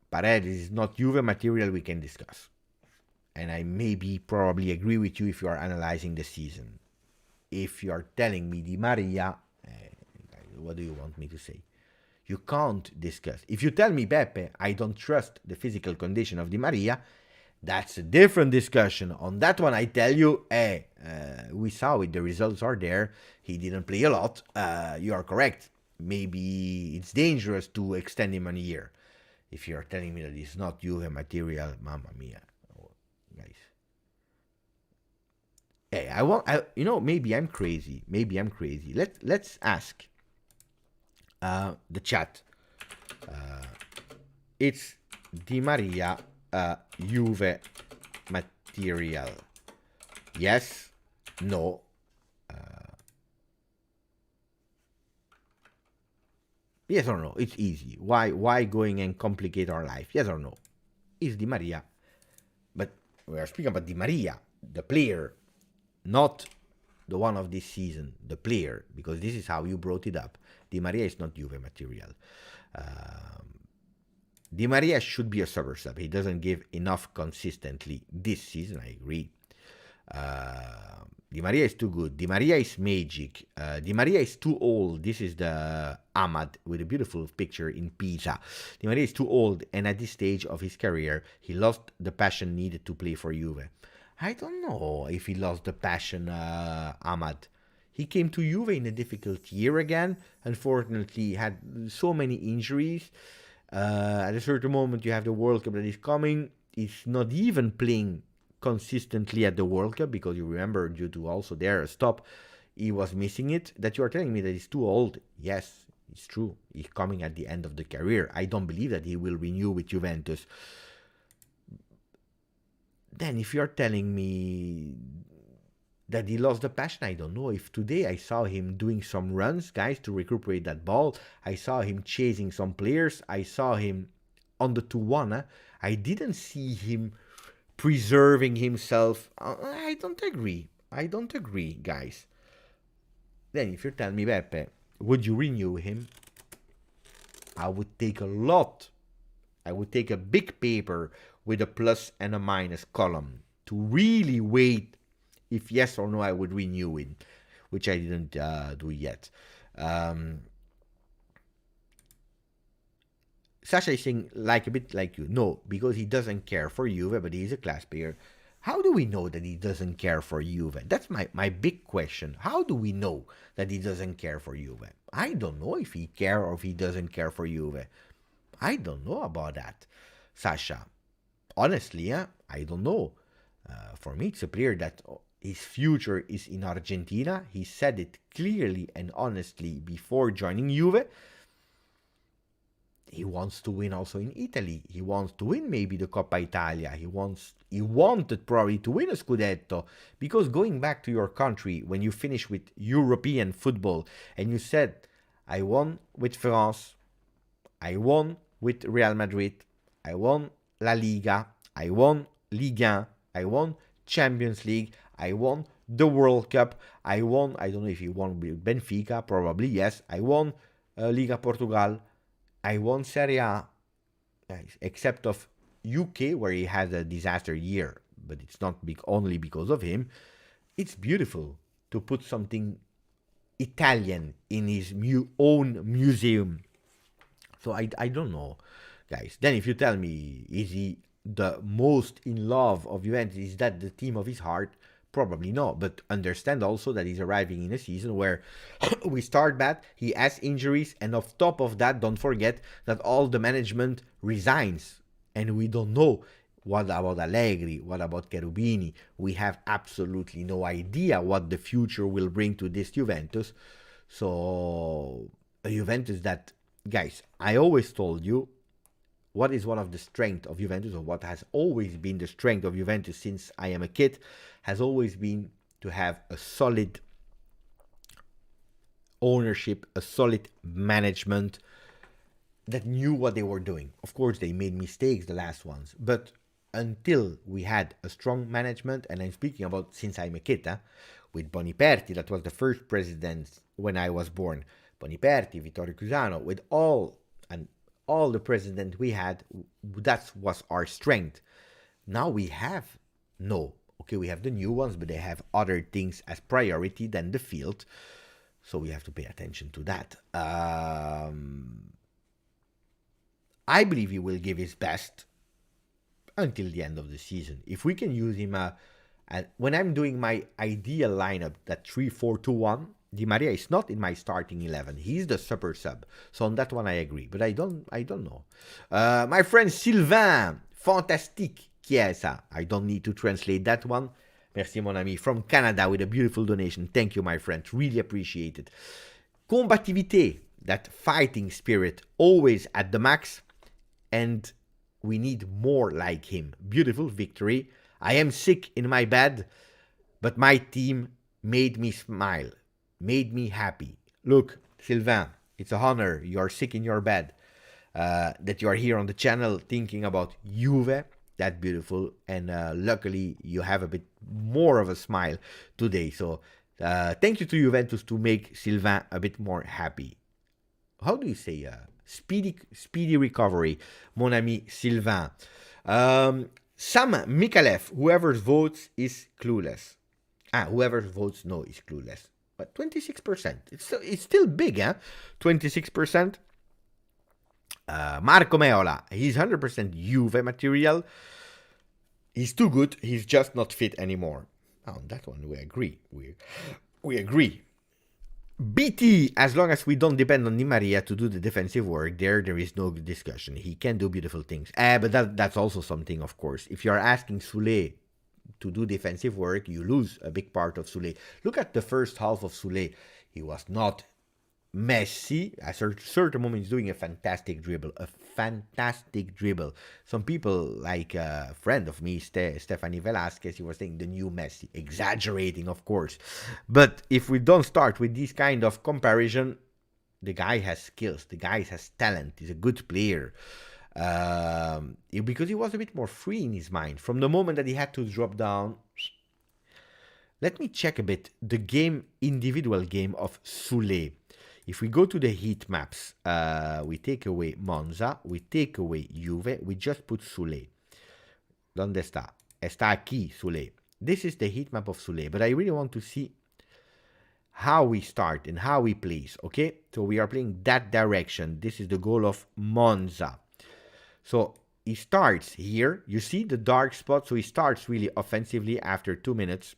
Paredes is not Juve material, we can discuss. And I probably agree with you if you are analyzing the season. If you are telling me Di Maria, what do you want me to say? You can't discuss. If you tell me, Beppe, I don't trust the physical condition of Di Maria, that's a different discussion. On that one, I tell you, we saw it, the results are there. He didn't play a lot. You are correct. Maybe it's dangerous to extend him a year. If you're telling me that it's not Juve material, mamma mia, guys. Hey, maybe I'm crazy. Let's ask the chat. It's Di Maria Juve material. Yes? No? Yes or no? It's easy. Why going and complicate our life? Yes or no? Is Di Maria? But we are speaking about Di Maria, the player, not the one of this season, the player, because this is how you brought it up. Di Maria is not Juve material. Di Maria should be a super sub. He doesn't give enough consistently this season, I agree. Di Maria is too good. Di Maria is magic. Di Maria is too old. This is the Ahmad with a beautiful picture in Pisa. Di Maria is too old, and at this stage of his career, he lost the passion needed to play for Juve. I don't know if he lost the passion, Ahmad. He came to Juve in a difficult year again. Unfortunately, he had so many injuries. At a certain moment, you have the World Cup that is coming. He's not even playing consistently at the World Cup, because you remember, due to also there a stop, he was missing it. That you are telling me that he's too old. Yes, it's true. He's coming at the end of the career. I don't believe that he will renew with Juventus. Then if you're telling me that he lost the passion, I don't know. If today I saw him doing some runs, guys, to recuperate that ball, I saw him chasing some players, I saw him on the 2-1, I didn't see him preserving himself. I don't agree, guys. Then if you tell me, Beppe, would you renew him? I would take a lot. I would take a big paper with a plus and a minus column to really wait if yes or no I would renew it, which I didn't do yet. Sasha is saying a bit like you. No, because he doesn't care for Juve, but he's a class player. How do we know that he doesn't care for Juve? That's my big question. How do we know that he doesn't care for Juve? I don't know if he cares or if he doesn't care for Juve. I don't know about that, Sasha. Honestly, I don't know. For me, it's a player that his future is in Argentina. He said it clearly and honestly before joining Juve. He wants to win also in Italy. He wants to win maybe the Coppa Italia. He wanted probably to win a Scudetto, because going back to your country when you finish with European football and you said, I won with France, I won with Real Madrid, I won La Liga, I won Ligue 1, I won Champions League, I won the World Cup, I don't know if he won with Benfica, probably yes, I won Liga Portugal, I won Serie A, guys, except of UK, where he has a disaster year, but it's not only because of him, it's beautiful to put something Italian in his own museum. So I don't know, guys. Then if you tell me, is he the most in love of Juventus? Is that the team of his heart? Probably not. But understand also that he's arriving in a season where we start bad, he has injuries, and on top of that, don't forget that all the management resigns. And we don't know what about Allegri, what about Cherubini. We have absolutely no idea what the future will bring to this Juventus. So a Juventus that, guys, I always told you, what is one of the strengths of Juventus, or what has always been the strength of Juventus since I am a kid, has always been to have a solid ownership, a solid management that knew what they were doing. Of course, they made mistakes, the last ones, but until we had a strong management, and I'm speaking about since I'm a kid, with Boniperti, that was the first president when I was born, Boniperti, Vittorio Cusano, with all the president we had, that was our strength. Now we have we have the new ones, but they have other things as priority than the field, so we have to pay attention to that. I believe he will give his best until the end of the season. If we can use him, when I'm doing my ideal lineup, that 3-4-2-1, Di Maria is not in my starting 11. He's the super sub. So on that one I agree, but I don't know. My friend Sylvain, fantastique Chiesa. I don't need to translate that one. Merci mon ami, from Canada with a beautiful donation. Thank you, my friend. Really appreciate it. Combativité, that fighting spirit, always at the max, and we need more like him. Beautiful victory. I am sick in my bed, but my team made me smile, made me happy. Look, Sylvain, it's an honor. You are sick in your bed, that you are here on the channel thinking about Juve. That's beautiful. And luckily, you have a bit more of a smile today. So thank you to Juventus to make Sylvain a bit more happy. How do you say speedy recovery, mon ami Sylvain. Sam Mikalev, whoever votes is clueless. Whoever votes no is clueless. But 26%, it's still big, 26%. Marco Meola, he's 100% Juve material. He's too good, he's just not fit anymore. On that one we agree. We agree. BT, as long as we don't depend on Di Maria to do the defensive work, there is no discussion. He can do beautiful things. But that's also something, of course. If you're asking Soulé to do defensive work, you lose a big part of Soulé. Look at the first half of Soulé. He was not Messi. At a certain moment, he's doing a fantastic dribble. Some people, like a friend of me, Stephanie Velasquez, he was saying the new Messi. Exaggerating, of course. But if we don't start with this kind of comparison, the guy has skills. The guy has talent. He's a good player. Because he was a bit more free in his mind. From the moment that he had to drop down. Let me check a bit the individual game of Soulé. If we go to the heat maps, we take away Monza, we take away Juve, we just put Soulé. ¿Dónde está? Está aquí, Soulé. This is the heat map of Soulé, but I really want to see how we start and how we place, okay? So we are playing that direction. This is the goal of Monza. So he starts here. You see the dark spot? So he starts really offensively after 2 minutes.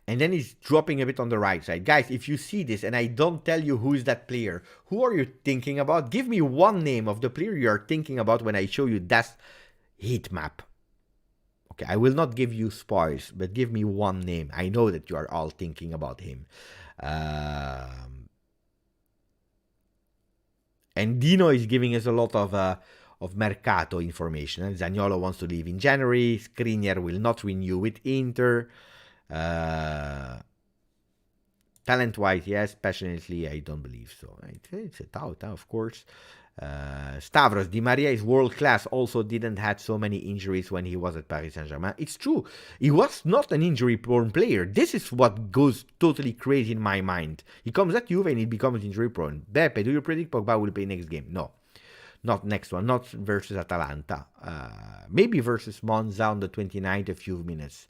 And then he's dropping a bit on the right side. Guys, if you see this and I don't tell you who is that player, who are you thinking about? Give me one name of the player you are thinking about when I show you that heat map. Okay, I will not give you spoils, but give me one name. I know that you are all thinking about him. And Dino is giving us a lot of Mercato information. And Zaniolo wants to leave in January. Skriniar will not renew with Inter. Talent-wise, yes. Passionately, I don't believe so. It's a doubt, of course. Stavros, Di Maria is world-class. Also didn't have so many injuries when he was at Paris Saint-Germain. It's true. He was not an injury-prone player. This is what goes totally crazy in my mind. He comes at Juve and he becomes injury-prone. Beppe, do you predict Pogba will play next game? No. Not next one, not versus Atalanta. Maybe versus Monza on the 29th, a few minutes.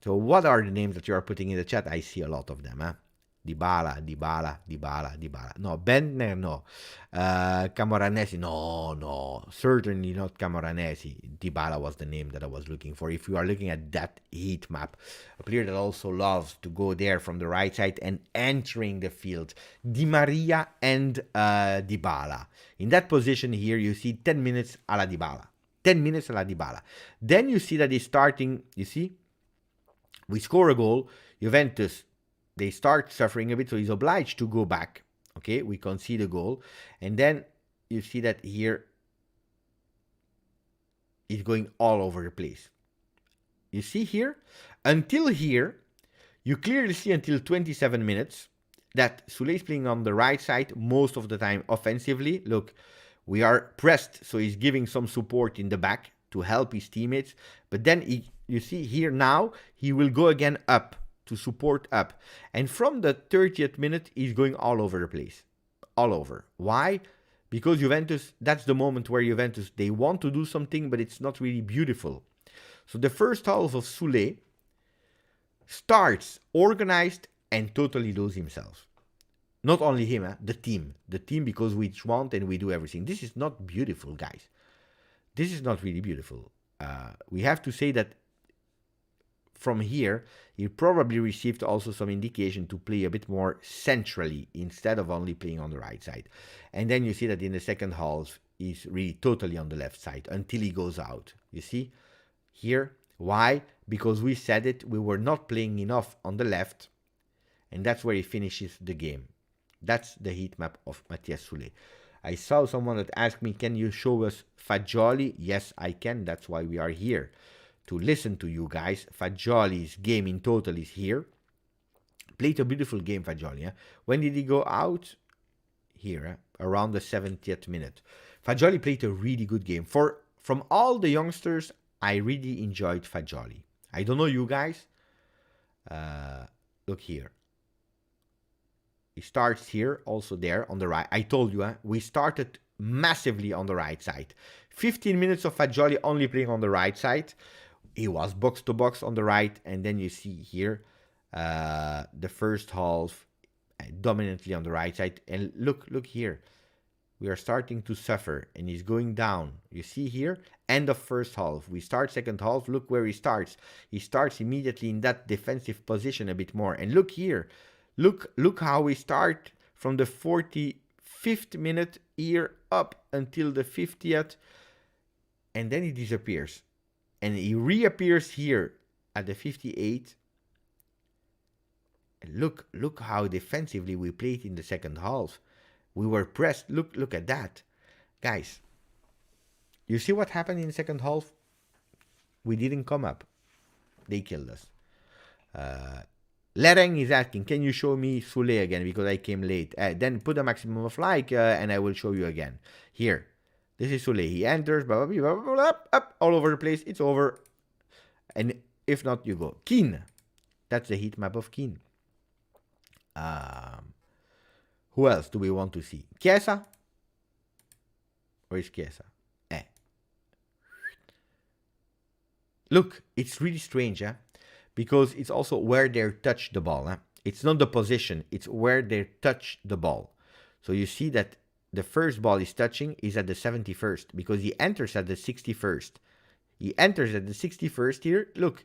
So what are the names that you are putting in the chat? I see a lot of them. Dybala. No, Bentner, no. Camoranesi, no. Certainly not Camoranesi. Dybala was the name that I was looking for. If you are looking at that heat map, a player that also loves to go there from the right side and entering the field. Di Maria and Dybala. In that position here, you see 10 minutes alla Dybala. 10 minutes alla Dybala. Then you see that he's starting, you see? We score a goal. Juventus, they start suffering a bit, so he's obliged to go back. Okay, we concede a goal. And then you see that here he's going all over the place. You see here? Until here, you clearly see until 27 minutes that Soulé is playing on the right side most of the time offensively. Look, we are pressed, so he's giving some support in the back to help his teammates. But then you see here now, he will go again up to support up. And from the 30th minute, he's going all over the place. All over. Why? Because Juventus, that's the moment where Juventus, they want to do something, but it's not really beautiful. So the first half of Soulé starts organized and totally lose himself. Not only him, the team. The team, because we want and we do everything. This is not beautiful, guys. This is not really beautiful. We have to say that from here, he probably received also some indication to play a bit more centrally instead of only playing on the right side. And then you see that in the second half, he's really totally on the left side until he goes out. You see here, why? Because we said it, we were not playing enough on the left, and that's where he finishes the game. That's the heat map of Matthias Soulé. I saw someone that asked me, can you show us Fagioli? Yes, I can. That's why we are here, to listen to you guys. Fagioli's game in total is here. Played a beautiful game, Fagioli. When did he go out? Here, around the 70th minute. Fagioli played a really good game. From all the youngsters, I really enjoyed Fagioli. I don't know you guys. Look here. He starts here, also there on the right. I told you, we started massively on the right side. 15 minutes of Fagioli only playing on the right side. He was box to box on the right. And then you see here the first half dominantly on the right side. And look here. We are starting to suffer and he's going down. You see here, end of first half. We start second half. Look where he starts. He starts immediately in that defensive position a bit more. And look here. Look how we start from the 45th minute here up until the 50th. And then he disappears. And he reappears here at the 58th. And look how defensively we played in the second half. We were pressed. Look at that. Guys, you see what happened in the second half? We didn't come up. They killed us. Lereng is asking, can you show me Soulé again because I came late? Then put a maximum of like and I will show you again. Here. This is Soulé. He enters, blah, blah, blah, blah, blah, up, all over the place. It's over. And if not, you go. Keane. That's the heat map of Keane. Who else do we want to see? Chiesa? Where is Chiesa? Look, it's really strange, because it's also where they touch the ball. It's not the position, it's where they touch the ball. So you see that the first ball is touching is at the 71st because he enters at the 61st. He enters at the 61st here. Look,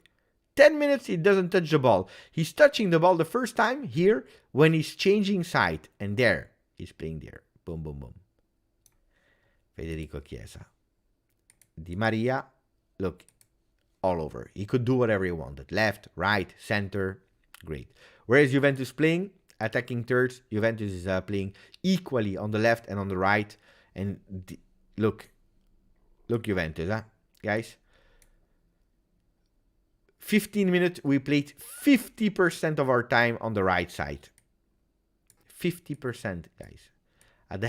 10 minutes, he doesn't touch the ball. He's touching the ball the first time here when he's changing side. And there, he's playing there. Boom, boom, boom. Federico Chiesa. Di Maria, look, all over. He could do whatever he wanted. Left, right, center. Great. Where is Juventus playing? Attacking thirds. Juventus is playing equally on the left and on the right. And look Juventus, guys. 15 minutes, we played 50% of our time on the right side. 50%, guys. At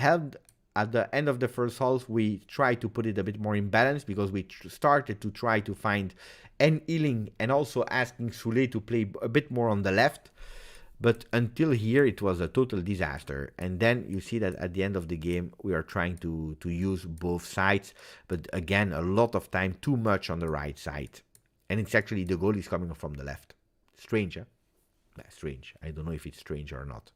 the end of the first half, we tried to put it a bit more in balance because we started to try to find Ealing and also asking Soulé to play a bit more on the left. But until here, it was a total disaster. And then you see that at the end of the game, we are trying to use both sides. But again, a lot of time, too much on the right side. And it's actually the goal is coming from the left. Strange, huh? Strange. I don't know if it's strange or not.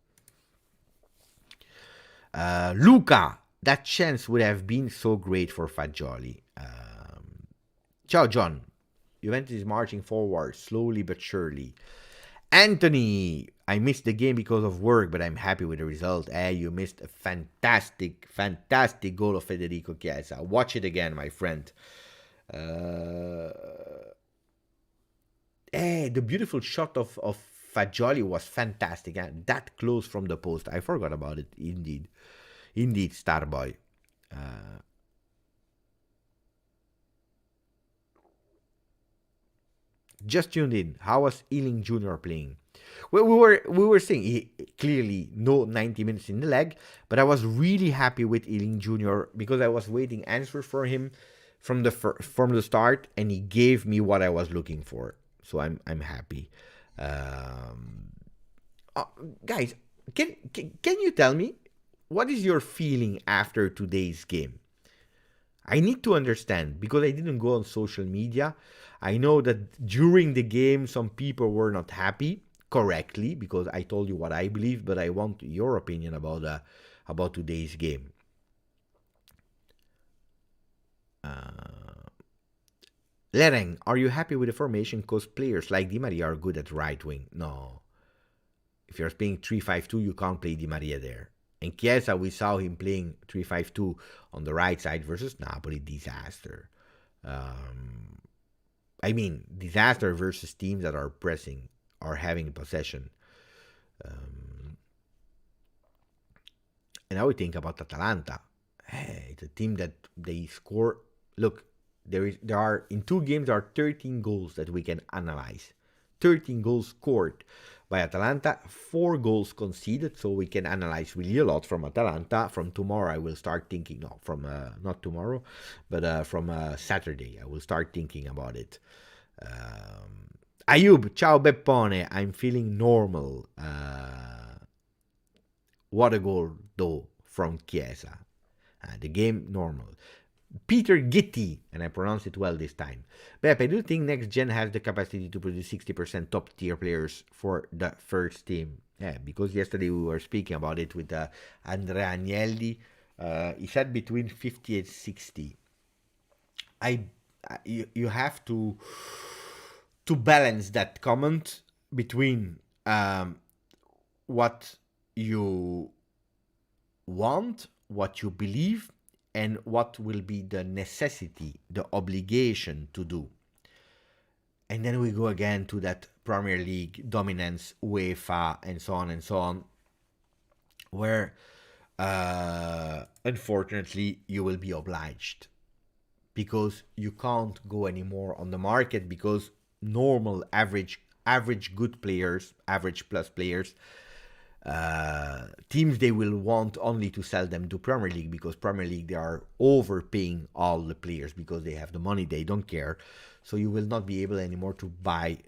Luca, that chance would have been so great for Fagioli. Ciao, John. Juventus is marching forward, slowly but surely. Anthony, I missed the game because of work, but I'm happy with the result. You missed a fantastic goal of Federico Chiesa. Watch it again, my friend. The beautiful shot of Fagioli was fantastic. That close from the post. I forgot about it, indeed. Indeed, Starboy. Just tuned in. How was Ealing Jr. playing? Well, we were saying he clearly no 90 minutes in the leg, but I was really happy with Ealing Jr. because I was waiting answers for him from the start, and he gave me what I was looking for. So I'm happy. Guys, can you tell me what is your feeling after today's game? I need to understand because I didn't go on social media. I know that during the game some people were not happy, correctly, because I told you what I believe, but I want your opinion about today's game. Lereng, are you happy with the formation? Because players like Di Maria are good at right wing. No. If you're playing 3-5-2, you can't play Di Maria there. And Chiesa, we saw him playing 3-5-2 on the right side versus Napoli. Disaster. I mean, disaster versus teams that are pressing or having possession. And now we think about Atalanta. It's a team that they score. Look, there are in 2 games there are 13 goals that we can analyze. 13 goals scored by Atalanta, 4 goals conceded, so we can analyze really a lot from Atalanta. From tomorrow, I will start thinking. No, from not tomorrow, but from Saturday, I will start thinking about it. Ayub, ciao Beppone. I'm feeling normal. What a goal though from Chiesa. The game normal. Peter Gitti, and I pronounce it well this time. Beppe, do you think next gen has the capacity to produce 60% top tier players for the first team? Yeah, because yesterday we were speaking about it with Andrea Agnelli. He said between 50 and 60. You have to balance that comment between what you want, what you believe, and what will be the necessity, the obligation to do. And then we go again to that Premier League dominance, UEFA, and so on, where unfortunately you will be obliged, because you can't go anymore on the market, because normal average good players, average plus players, teams, they will want only to sell them to Premier League, because Premier League, they are overpaying all the players because they have the money, they don't care. So you will not be able anymore to buy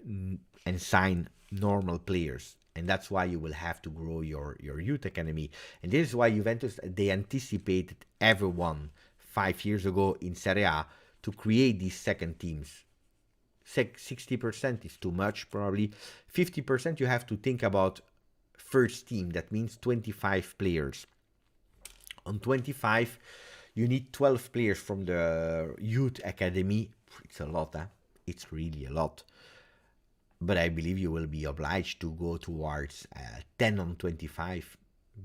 and sign normal players, and that's why you will have to grow your youth academy. And this is why Juventus, they anticipated everyone 5 years ago in Serie A to create these second teams. 60% is too much, probably 50% you have to think about first team. That means 25 players. On 25, you need 12 players from the youth academy. It's a lot, huh? It's really a lot. But I believe you will be obliged to go towards 10 on 25,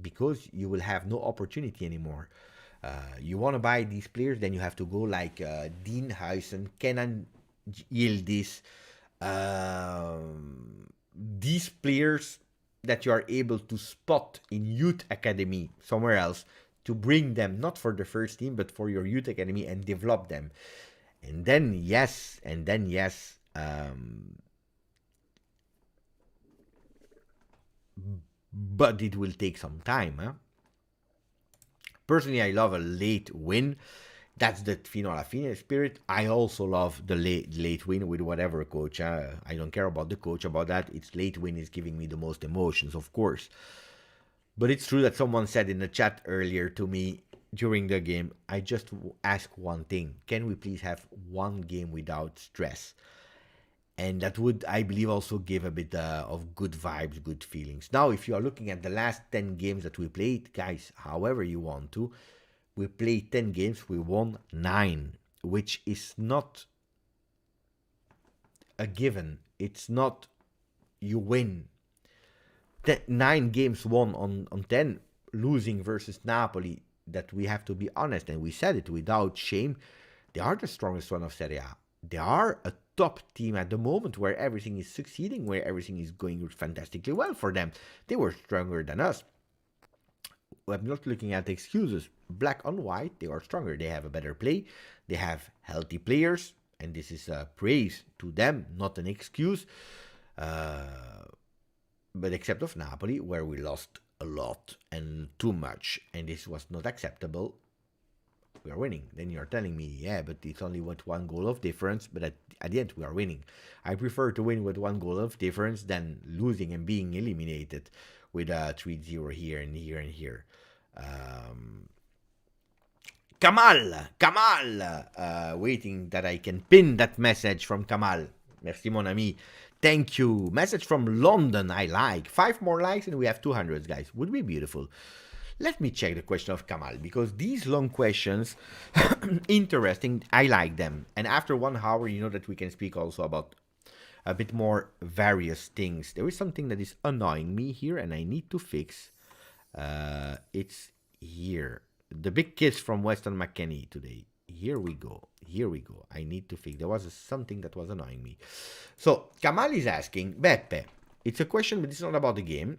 because you will have no opportunity anymore. You want to buy these players, then you have to go like Dean Huijsen, Kenan Yildiz, these players that you are able to spot in youth academy somewhere else, to bring them not for the first team but for your youth academy and develop them. And then yes, but it will take some time, huh? Personally, I love a late win. That's the fino alla fine spirit. I also love the late win with whatever coach. I don't care about the coach about that. It's late win is giving me the most emotions, of course. But it's true that someone said in the chat earlier to me during the game, I just ask one thing. Can we please have one game without stress? And that would, I believe, also give a bit of good vibes, good feelings. Now, if you are looking at the last 10 games that we played, guys, however you want to, we played 10 games, we won 9, which is not a given. It's not you win. 9 games won on 10, losing versus Napoli, that we have to be honest, and we said it without shame, they are the strongest one of Serie A. They are a top team at the moment where everything is succeeding, where everything is going fantastically well for them. They were stronger than us. I'm not looking at excuses. Black on white, they are stronger. They have a better play. They have healthy players, and this is a praise to them, not an excuse. But except of Napoli, where we lost a lot and too much, and this was not acceptable. We are winning. Then you're telling me, yeah, but it's only with 1 goal of difference, but at the end we are winning. I prefer to win with 1 goal of difference than losing and being eliminated with a 3-0 here and here and here. Kamal, waiting that I can pin that message from Kamal. Merci mon ami. Thank you. Message from London, I like. 5 more likes and we have 200, guys. Would be beautiful. Let me check the question of Kamal, because these long questions, interesting, I like them. And after 1 hour, you know that we can speak also about a bit more various things. There is something that is annoying me here and I need to fix. It's here. The big kiss from Weston McKennie today. Here we go. I need to fix. There was something that was annoying me. So, Kamal is asking, Beppe, it's a question, but it's not about the game.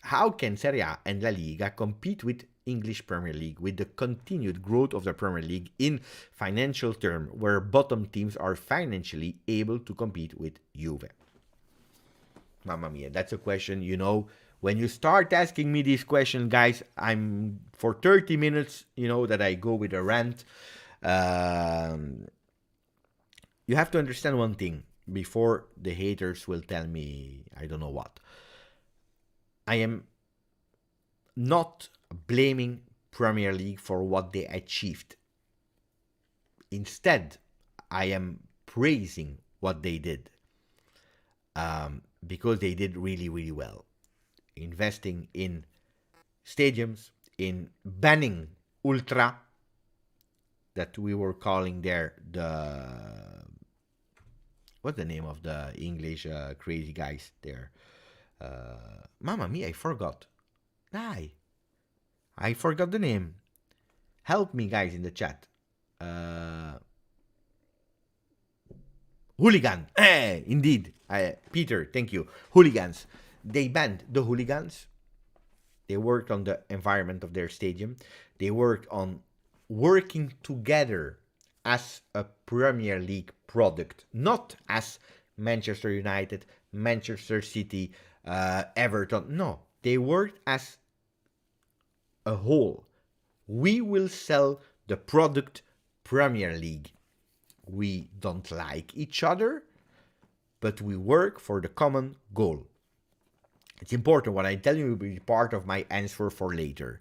How can Serie A and La Liga compete with English Premier League with the continued growth of the Premier League in financial terms, where bottom teams are financially able to compete with Juve? Mamma mia, that's a question, you know. When you start asking me these questions, guys, I'm for 30 minutes, you know, that I go with a rant. You have to understand one thing before the haters will tell me I don't know what. I am not blaming Premier League for what they achieved. Instead, I am praising what they did, because they did really, really well. Investing in stadiums, in banning Ultra, that we were calling there what's the name of the English crazy guys there? Mamma mia, I forgot. I forgot the name. Help me, guys, in the chat. Hooligan. Indeed. Peter, thank you. Hooligans. They banned the hooligans. They worked on the environment of their stadium. They worked on working together as a Premier League product, not as Manchester United, Manchester City, Everton. No, they worked as a whole. We will sell the product Premier League. We don't like each other, but we work for the common goal. It's important. What I tell you will be part of my answer for later.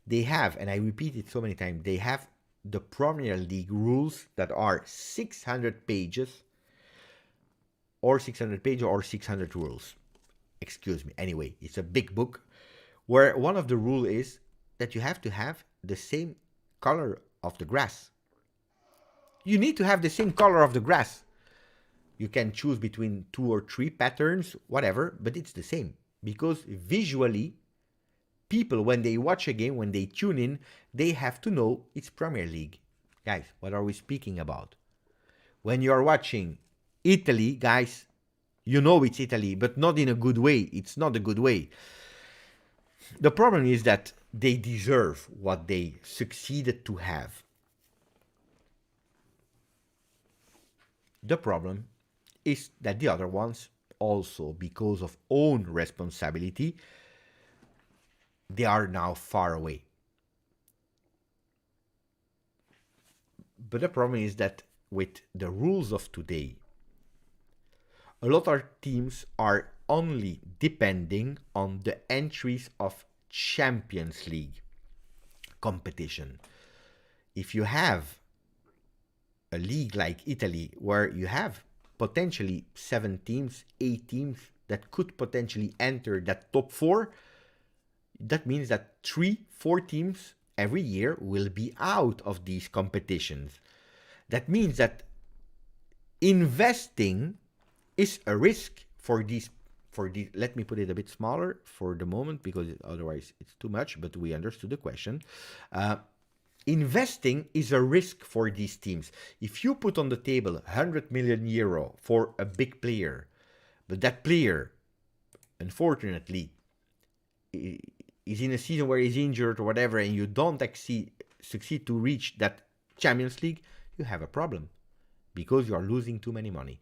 They have, and I repeat it so many times, they have the Premier League rules that are 600 pages, or 600 pages, or 600 rules. Excuse me. Anyway, it's a big book where one of the rules is that you have to have the same color of the grass. You need to have the same color of the grass. You can choose between 2 or 3 patterns, whatever, but it's the same. Because visually, people, when they watch a game, when they tune in, they have to know it's Premier League. Guys, what are we speaking about? When you are watching Italy, guys, you know it's Italy, but not in a good way. It's not a good way. The problem is that they deserve what they succeeded to have. The problem is that the other ones, also because of own responsibility, they are now far away. But the problem is that with the rules of today, a lot of teams are only depending on the entries of Champions League competition. If you have a league like Italy where you have potentially 7 teams, 8 teams that could potentially enter that top 4, that means that 3-4 teams every year will be out of these competitions. That means that investing is a risk for these. Let me put it a bit smaller for the moment because otherwise it's too much, but we understood the question. Investing is a risk for these teams. If you put on the table 100 million euro for a big player, but that player, unfortunately, is in a season where he's injured or whatever, and you don't succeed to reach that Champions League, you have a problem because you are losing too many money.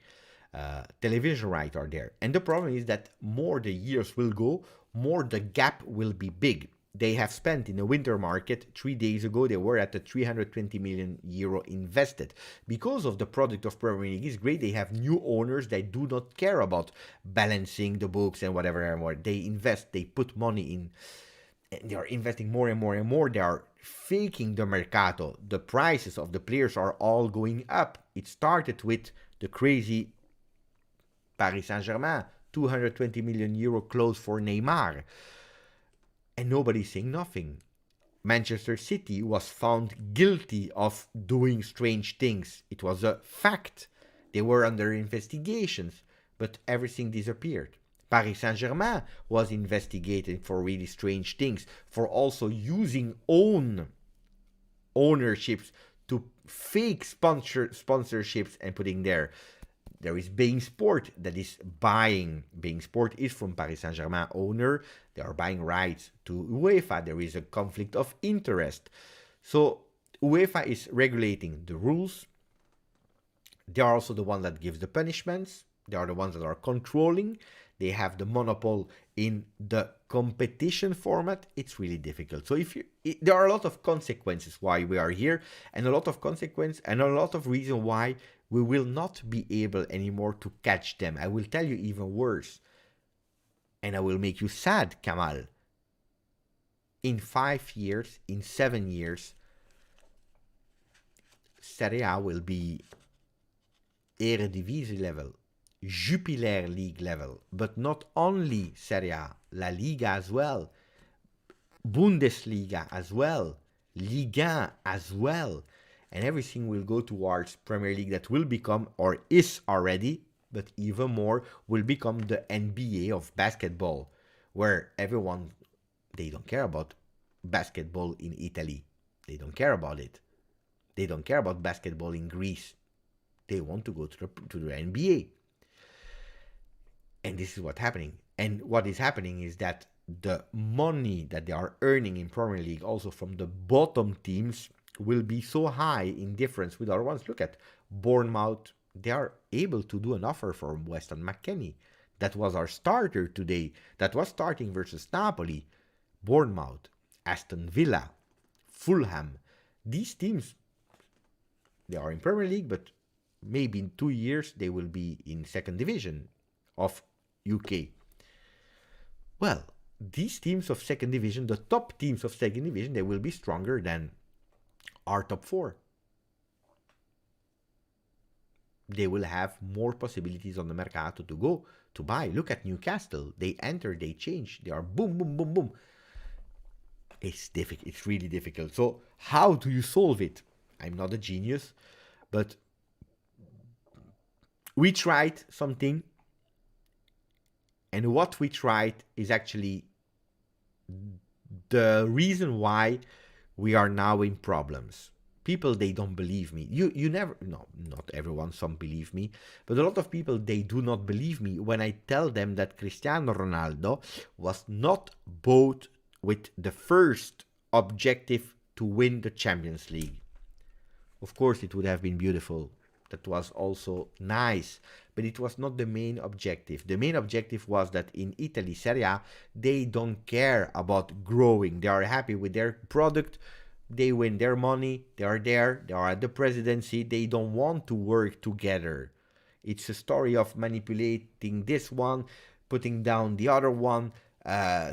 Television rights are there. And the problem is that more the years will go, more the gap will be big. They have spent in the winter market 3 days ago, they were at the 320 million euro invested. Because of the product of Premier League is great, they have new owners that do not care about balancing the books and whatever and more. They invest, they put money in, and they are investing more and more and more. They are faking the mercato. The prices of the players are all going up. It started with the crazy Paris Saint-Germain, 220 million euro close for Neymar. And nobody's saying nothing. Manchester City was found guilty of doing strange things. It was a fact. They were under investigations, but everything disappeared. Paris Saint-Germain was investigated for really strange things, for also using own ownerships to fake sponsorships and putting there. There is Bein Sport that is buying. Bein Sport is from Paris Saint-Germain owner. They are buying rights to UEFA. There is a conflict of interest. So UEFA is regulating the rules. They are also the one that gives the punishments. They are the ones that are controlling. They have the monopoly in the competition format. It's really difficult. So there are a lot of consequences why we are here, and a lot of consequence and a lot of reason why we will not be able anymore to catch them. I will tell you even worse. And I will make you sad, Kamal. In 5 years, in 7 years, Serie A will be Eredivisie level, Jupiler League level, but not only Serie A, La Liga as well, Bundesliga as well, Liga as well. And everything will go towards Premier League that will become, or is already, but even more, will become the NBA of basketball, where everyone, they don't care about basketball in Italy. They don't care about it. They don't care about basketball in Greece. They want to go to the NBA. And this is what's happening. And what is happening is that the money that they are earning in Premier League, also from the bottom teams, will be so high in difference with other ones. Look at Bournemouth. They are able to do an offer for Weston McKennie. That was our starter today. That was starting versus Napoli. Bournemouth, Aston Villa, Fulham. These teams, they are in Premier League, but maybe in 2 years they will be in second division of UK. Well, these teams of second division, the top teams of second division, they will be stronger than our top 4. They will have more possibilities on the mercato to go to buy. Look at Newcastle. They enter, they change. They are boom, boom, boom, boom. It's difficult. It's really difficult. So how do you solve it? I'm not a genius, but we tried something. And what we tried is actually the reason why we are now in problems. People, they don't believe me. You never, no, not everyone, some believe me, but a lot of people, they do not believe me when I tell them that Cristiano Ronaldo was not bought with the first objective to win the Champions League. Of course, it would have been beautiful. That was also nice, but it was not the main objective. The main objective was that in Italy, Serie A, they don't care about growing. They are happy with their product. They win their money. They are there. They are at the presidency. They don't want to work together. It's a story of manipulating this one, putting down the other one,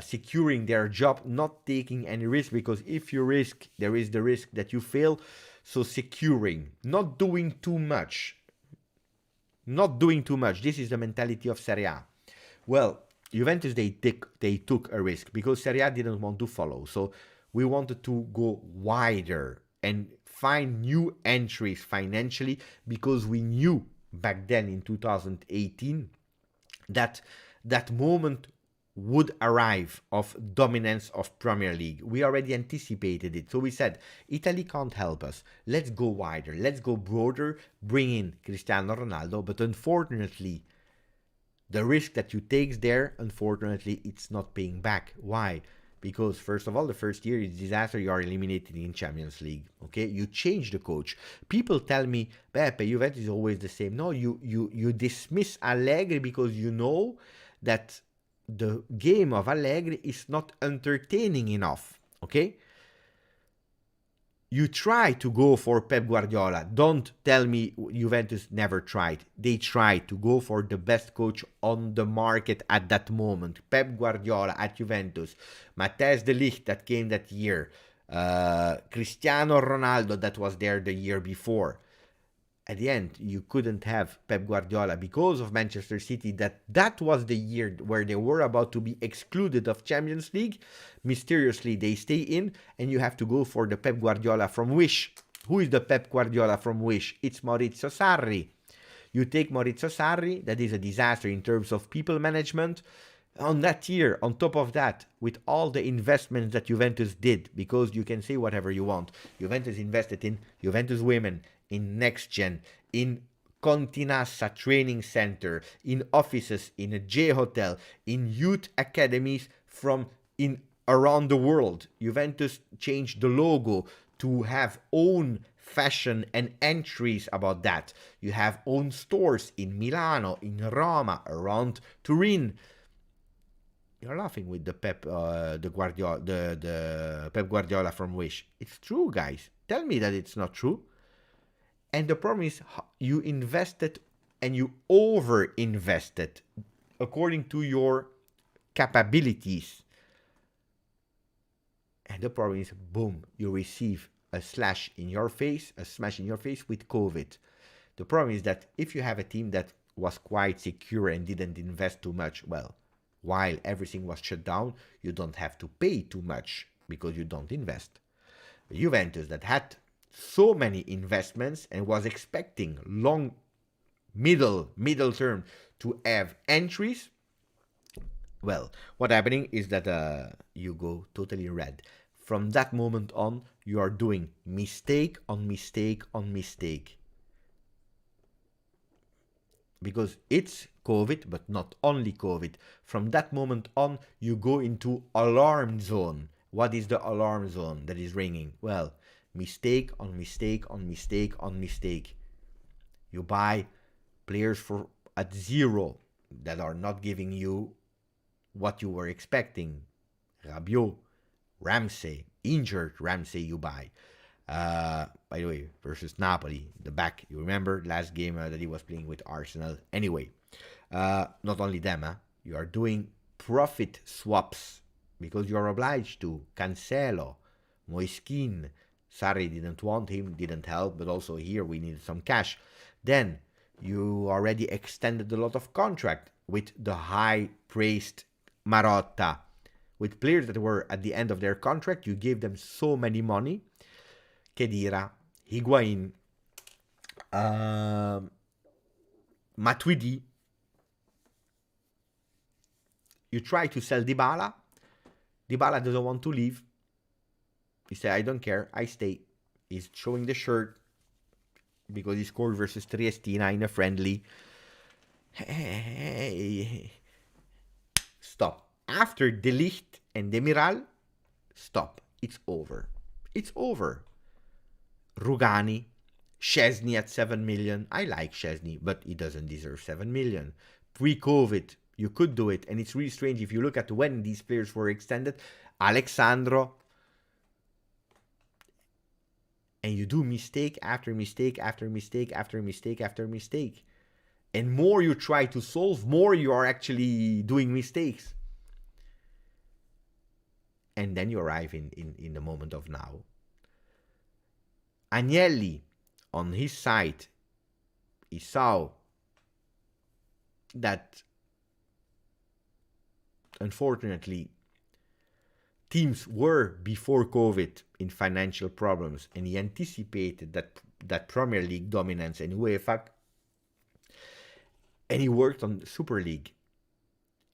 securing their job, not taking any risk, because if you risk, there is the risk that you fail. So securing, not doing too much. Not doing too much. This is the mentality of Serie A. Well, Juventus, they took a risk because Serie A didn't want to follow. So we wanted to go wider and find new entries financially, because we knew back then in 2018 that that moment would arrive of dominance of Premier League. We already anticipated it. So we said, Italy can't help us. Let's go wider. Let's go broader. Bring in Cristiano Ronaldo. But unfortunately, the risk that you take there, unfortunately, it's not paying back. Why? Because first of all, the first year is disaster. You are eliminated in Champions League. Okay, you change the coach. People tell me, Pepe, Juventus is always the same. No, you dismiss Allegri because you know that the game of Allegri is not entertaining enough. Okay. You try to go for Pep Guardiola. Don't tell me Juventus never tried. They tried to go for the best coach on the market at that moment. Pep Guardiola at Juventus. Matthijs de Ligt that came that year. Cristiano Ronaldo that was there the year before. At the end, you couldn't have Pep Guardiola because of Manchester City. That was the year where they were about to be excluded of Champions League. Mysteriously, they stay in, and you have to go for the Pep Guardiola from Wish. Who is the Pep Guardiola from Wish? It's Maurizio Sarri. You take Maurizio Sarri, that is a disaster in terms of people management. On that year, on top of that, with all the investments that Juventus did, because you can say whatever you want, Juventus invested in Juventus Women, in Next Gen, in Continassa Training Center, in offices, in a J Hotel, in youth academies from in around the world. Juventus changed the logo to have own fashion and entries about that. You have own stores in Milano, in Roma, around Turin. You're laughing with the Pep Guardiola from Wish. It's true, guys. Tell me that it's not true. And the problem is you invested and you over-invested according to your capabilities. And the problem is, boom, you receive a smash in your face with COVID. The problem is that if you have a team that was quite secure and didn't invest too much, well, while everything was shut down, you don't have to pay too much because you don't invest. Juventus that had so many investments and was expecting long, middle term to have entries. Well, what's happening is that you go totally red. From that moment on, you are doing mistake on mistake on mistake. Because it's COVID, but not only COVID. From that moment on, you go into alarm zone. What is the alarm zone that is ringing? Well, mistake on mistake on mistake on mistake. You buy players for at zero that are not giving you what you were expecting. Rabiot, Ramsey, injured Ramsey you buy. By the way, versus Napoli, the back, you remember last game that he was playing with Arsenal. Anyway, not only them, you are doing profit swaps because you are obliged to. Cancelo, Moiskin, Sarri didn't want him, didn't help, but also here we needed some cash. Then you already extended a lot of contract with the high-praised Marotta. With players that were at the end of their contract, you gave them so many money. Khedira, Higuain, Matuidi. You try to sell Dybala. Dybala doesn't want to leave. He said, I don't care, I stay. He's showing the shirt because he scored versus Triestina in a friendly. Hey. Stop. After De Ligt and Demiral, stop. It's over. It's over. Rugani, Szczesny at 7 million. I like Szczesny, but he doesn't deserve 7 million. Pre-COVID, you could do it. And it's really strange if you look at when these players were extended. Alexandro, and you do mistake after mistake after mistake after mistake after mistake. And more you try to solve, more you are actually doing mistakes. And then you arrive in the moment of now. Agnelli, on his side, he saw that, unfortunately, teams were before COVID in financial problems, and he anticipated that Premier League dominance and UEFA, and he worked on Super League.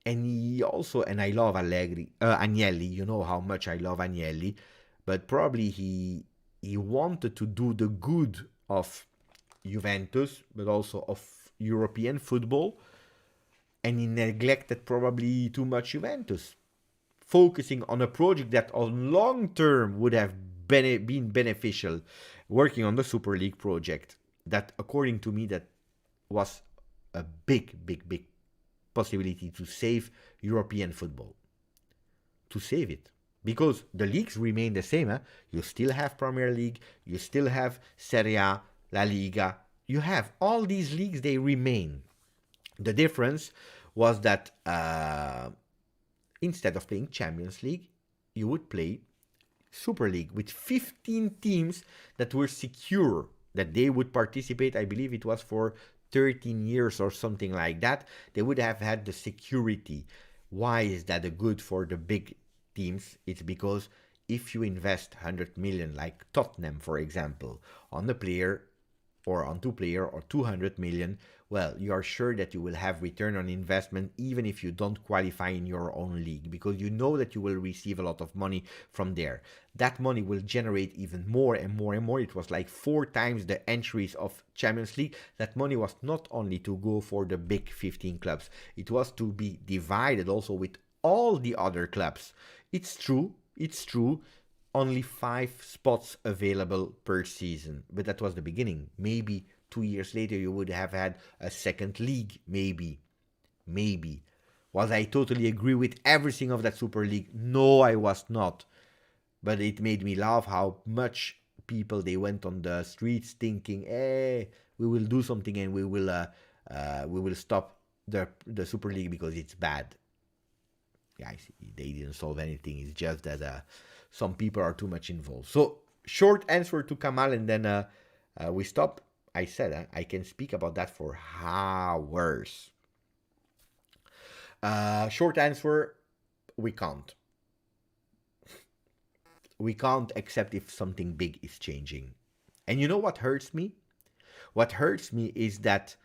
And he also, and I love Agnelli, you know how much I love Agnelli, but probably he wanted to do the good of Juventus, but also of European football, and he neglected probably too much Juventus, focusing on a project that on long term would have been beneficial, working on the Super League project. That, according to me, that was a big possibility to save European football. To save it. Because the leagues remain the same. Eh? You still have Premier League, you still have Serie A, La Liga. You have all these leagues, they remain. The difference was that instead of playing Champions League, you would play Super League with 15 teams that were secure, that they would participate. I believe it was for 13 years or something like that. They would have had the security. Why is that good for the big teams? It's because if you invest 100 million, like Tottenham, for example, on a player or on two player or 200 million, well, you are sure that you will have return on investment even if you don't qualify in your own league, because you know that you will receive a lot of money from there. That money will generate even more and more and more. It was like 4 times the entries of Champions League. That money was not only to go for the big 15 clubs, it was to be divided also with all the other clubs. It's true, only 5 spots available per season, but that was the beginning. Maybe 2 years later you would have had a second league, maybe. Was I totally agree with everything of that Super League? No, I was not. But it made me laugh how much people, they went on the streets thinking, hey, we will do something and we will stop the Super League because it's bad. Guys, they didn't solve anything. It's just that some people are too much involved. So, short answer to Kamal, and then we stop. I said I can speak about that for hours. Short answer, we can't. We can't, except if something big is changing. And you know what hurts me? What hurts me is that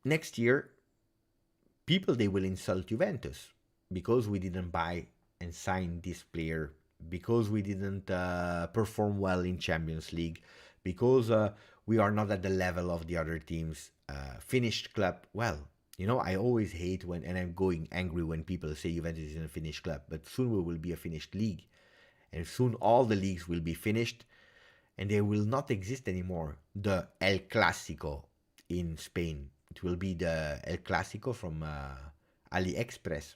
next year, people, they will insult Juventus because we didn't buy and sign this player, because we didn't perform well in Champions League, because we are not at the level of the other teams. Finished club, well, you know, I always hate when, and I'm going angry when people say Juventus is in a finished club, but soon we will be a finished league. And soon all the leagues will be finished, and they will not exist anymore. The El Clásico in Spain. It will be the El Clásico from AliExpress.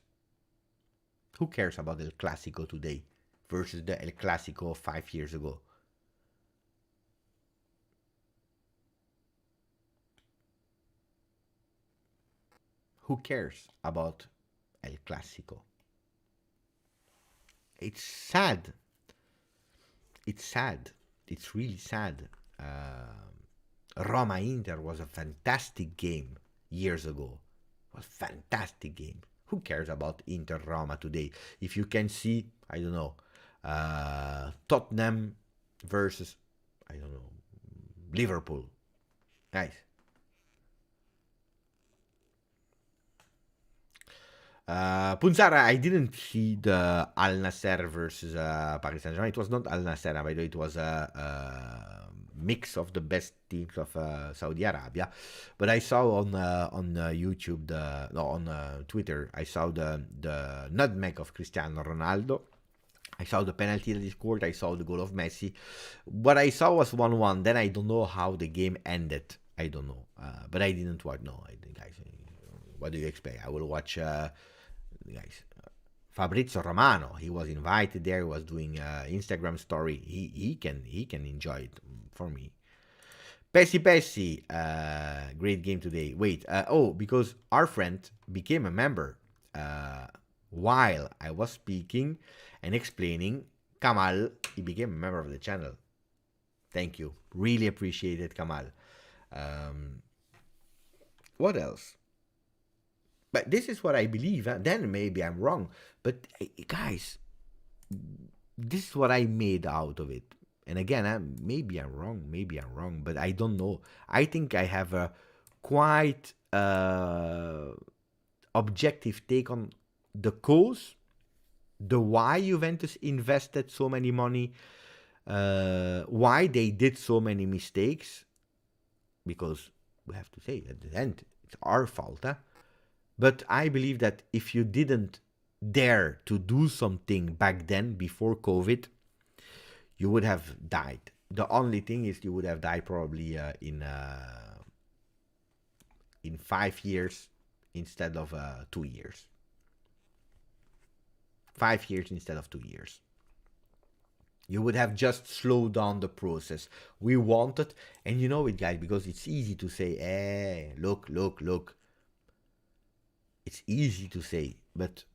Who cares about El Clásico today versus the El Clásico 5 years ago? Who cares about El Clásico? It's sad. It's sad. It's really sad. Roma-Inter was a fantastic game years ago. It was a fantastic game. Who cares about Inter-Roma today? If you can see, I don't know, Tottenham versus, I don't know, Liverpool. Guys. Punzara, I didn't see the Al Nasser versus Paris Saint-Germain. It was not Al Nasser, by the way. It was a mix of the best teams of Saudi Arabia. But I saw on YouTube, on Twitter, I saw the nutmeg of Cristiano Ronaldo. I saw the penalty that he scored. I saw the goal of Messi. What I saw was 1-1. Then I don't know how the game ended. I don't know. But I didn't watch. No, I think, guys, what do you expect? I will watch guys, Fabrizio Romano, he was invited there. He was doing Instagram story. He can enjoy it for me. Pessi, great game today. Wait, because our friend became a member while I was speaking and explaining. Kamal, he became a member of the channel. Thank you. Really appreciate it, Kamal. What else? But this is what I believe. Then maybe I'm wrong. But guys, this is what I made out of it. And again, maybe I'm wrong, but I don't know. I think I have a quite objective take on the cause, the why Juventus invested so many money, why they did so many mistakes, because we have to say, at the end, it's our fault. But I believe that if you didn't dare to do something back then, before COVID, you would have died. The only thing is you would have died probably in 5 years instead of 2 years. 5 years instead of 2 years. You would have just slowed down the process. We wanted, and you know it, guys, because it's easy to say, hey, look. It's easy to say, but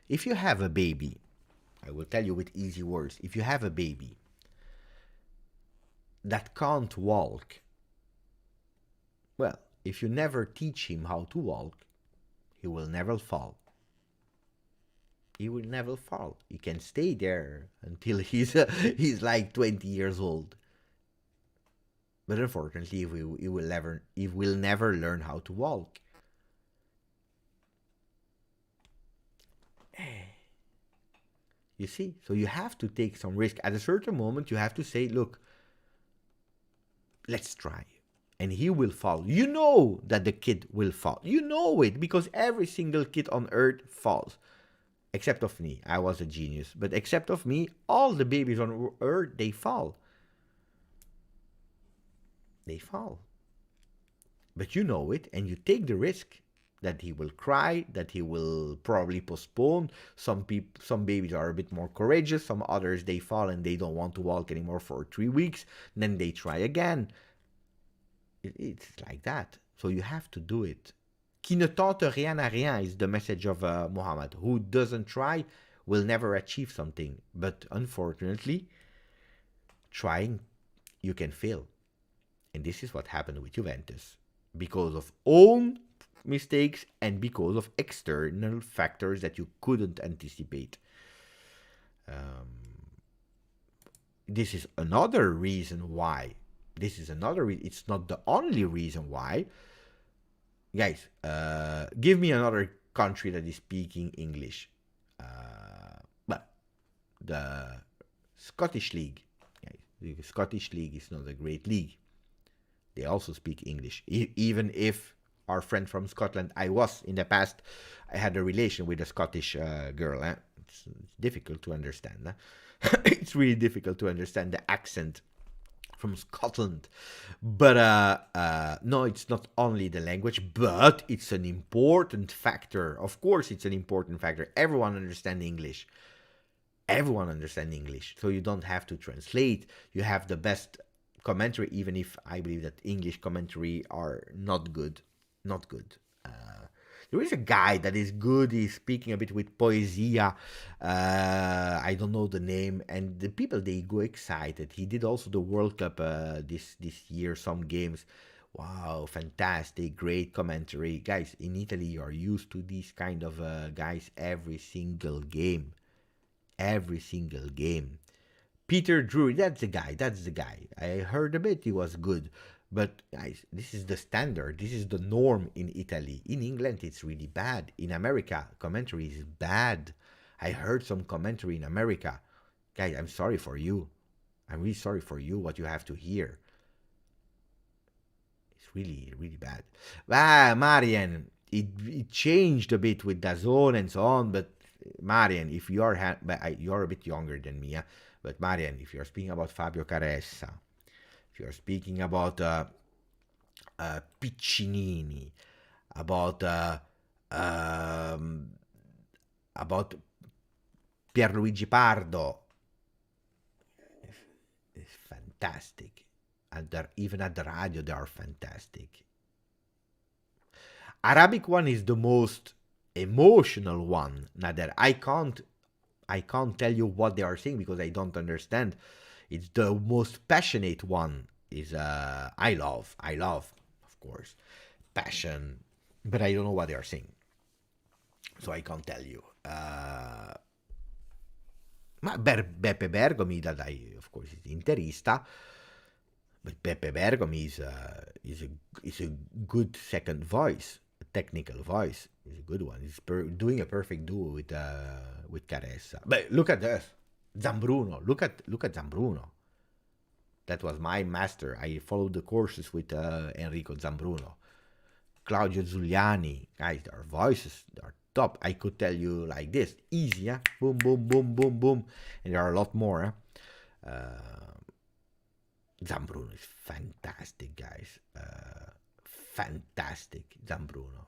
if you have a baby, I will tell you with easy words, if you have a baby that can't walk, well, if you never teach him how to walk, he will never fall. He will never fall. He can stay there until he's like 20 years old. But unfortunately, he will never learn how to walk. You see? So you have to take some risk. At a certain moment, you have to say, look, let's try. And he will fall. You know that the kid will fall. You know it, because every single kid on earth falls. Except of me. I was a genius. But except of me, all the babies on earth, they fall. They fall. But you know it, and you take the risk that he will cry, that he will probably postpone. Some babies are a bit more courageous. Some others, they fall and they don't want to walk anymore for 3 weeks. Then they try again. It's like that. So you have to do it. Qui ne tente rien à rien is the message of Muhammad. Who doesn't try will never achieve something. But unfortunately, trying, you can fail. And this is what happened with Juventus. Because of own mistakes and because of external factors that you couldn't anticipate. This is another reason why. It's not the only reason why. Guys, give me another country that is speaking English. But the Scottish League. The Scottish League is not a great league. They also speak English. Even if our friend from Scotland, I had a relation with a Scottish girl. It's difficult to understand. It's really difficult to understand the accent from Scotland. But no, it's not only the language, but it's an important factor. Of course, it's an important factor. Everyone understands English. So you don't have to translate. You have the best commentary, even if I believe that English commentary are not good. There is a guy that is good. He's speaking a bit with poesia. I don't know the name. And the people, they go excited. He did also the World Cup this year, some games. Wow, fantastic, great commentary. Guys, in Italy, you are used to these kind of guys every single game. Peter Drury, that's the guy. I heard a bit, he was good. But guys, this is the standard. This is the norm in Italy. In England, it's really bad. In America, commentary is bad. I heard some commentary in America. Guys, I'm sorry for you. I'm really sorry for you, what you have to hear. It's really, really bad. Marian, it changed a bit with DAZN and so on. But Marian, if you're a bit younger than me, but Marian, if you're speaking about Fabio Caressa, if you're speaking about Piccinini, about About Pierluigi Pardo. It's fantastic. And even at the radio, they are fantastic. Arabic one is the most emotional one. Now that I can't tell you what they are saying because I don't understand. It's the most passionate one. Is I love, of course, passion, but I don't know what they are saying, so I can't tell you. Ma Beppe Bergomi, that I, of course, is Interista, but Beppe Bergomi is a good second voice, a technical voice. He's a good one. He's doing a perfect duo with Caressa. But look at this, Zambruno. Look at Zambruno. That was my master. I followed the courses with Enrico Zambruno. Claudio Zuliani. Guys, their voices are top. I could tell you like this. Easy, yeah? Boom, boom, boom, boom, boom. And there are a lot more. Zambruno is fantastic, guys. Fantastic, Zambruno.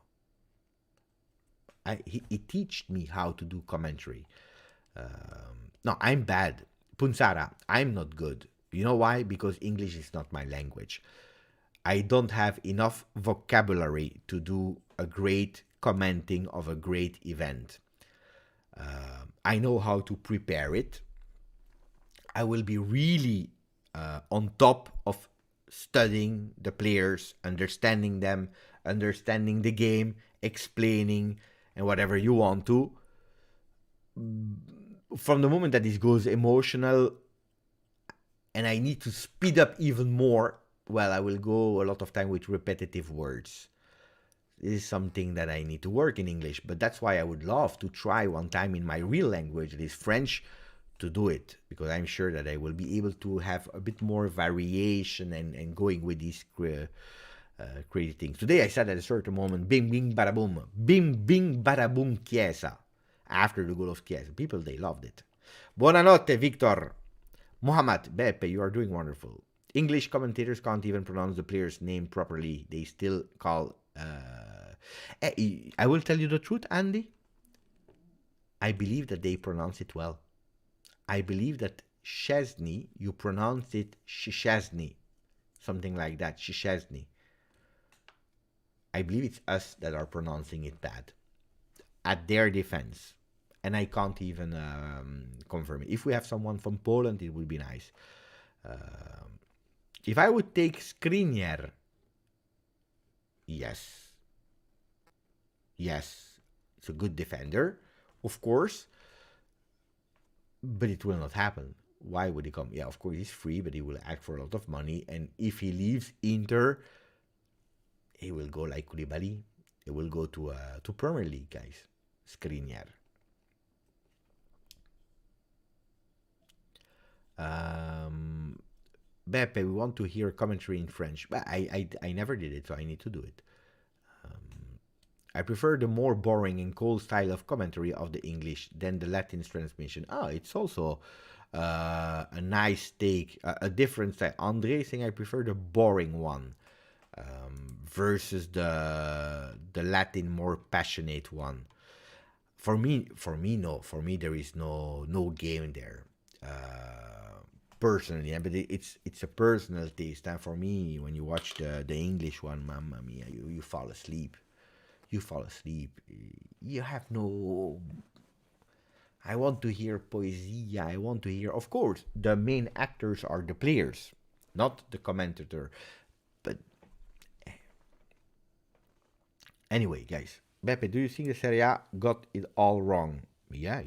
He taught me how to do commentary. No, I'm bad. Punsara, I'm not good. You know why? Because English is not my language. I don't have enough vocabulary to do a great commenting of a great event. I know how to prepare it. I will be really on top of studying the players, understanding them, understanding the game, explaining, and whatever you want to. From the moment that this goes emotional, and I need to speed up even more, well, I will go a lot of time with repetitive words. This is something that I need to work in English, but that's why I would love to try one time in my real language, that is French, to do it, because I'm sure that I will be able to have a bit more variation and going with these crazy things. Today I said at a certain moment, bing, bing, bada boom, bing, bing, bada boom, Chiesa, after the goal of Chiesa. People, they loved it. Buonanotte, Victor. Mohammad, Beppe, you are doing wonderful. English commentators can't even pronounce the player's name properly. They still call... I will tell you the truth, Andy. I believe that they pronounce it well. I believe that Szczesny, you pronounce it Szczesny. Something like that, Szczesny. I believe it's us that are pronouncing it bad. At their defense. And I can't even confirm it. If we have someone from Poland, it would be nice. If I would take Skriniar, yes. Yes, it's a good defender, of course. But it will not happen. Why would he come? Yeah, of course, he's free, but he will ask for a lot of money. And if he leaves Inter, he will go like Koulibaly. He will go to Premier League, guys. Skriniar. Beppe, we want to hear commentary in French. But I never did it, so I need to do it. I prefer the more boring and cold style of commentary of the English than the Latin transmission. It's also a nice take, a different style. Andre saying I prefer the boring one versus the Latin more passionate one. For me, no. For me, there is no game there. Personally, but it's a personal taste. And for me, when you watch the English one, mamma mia, you fall asleep. You fall asleep. You have no... I want to hear poesia. I want to hear... Of course, the main actors are the players, not the commentator. But... Anyway, guys. Beppe, do you think the Serie A got it all wrong? Yeah.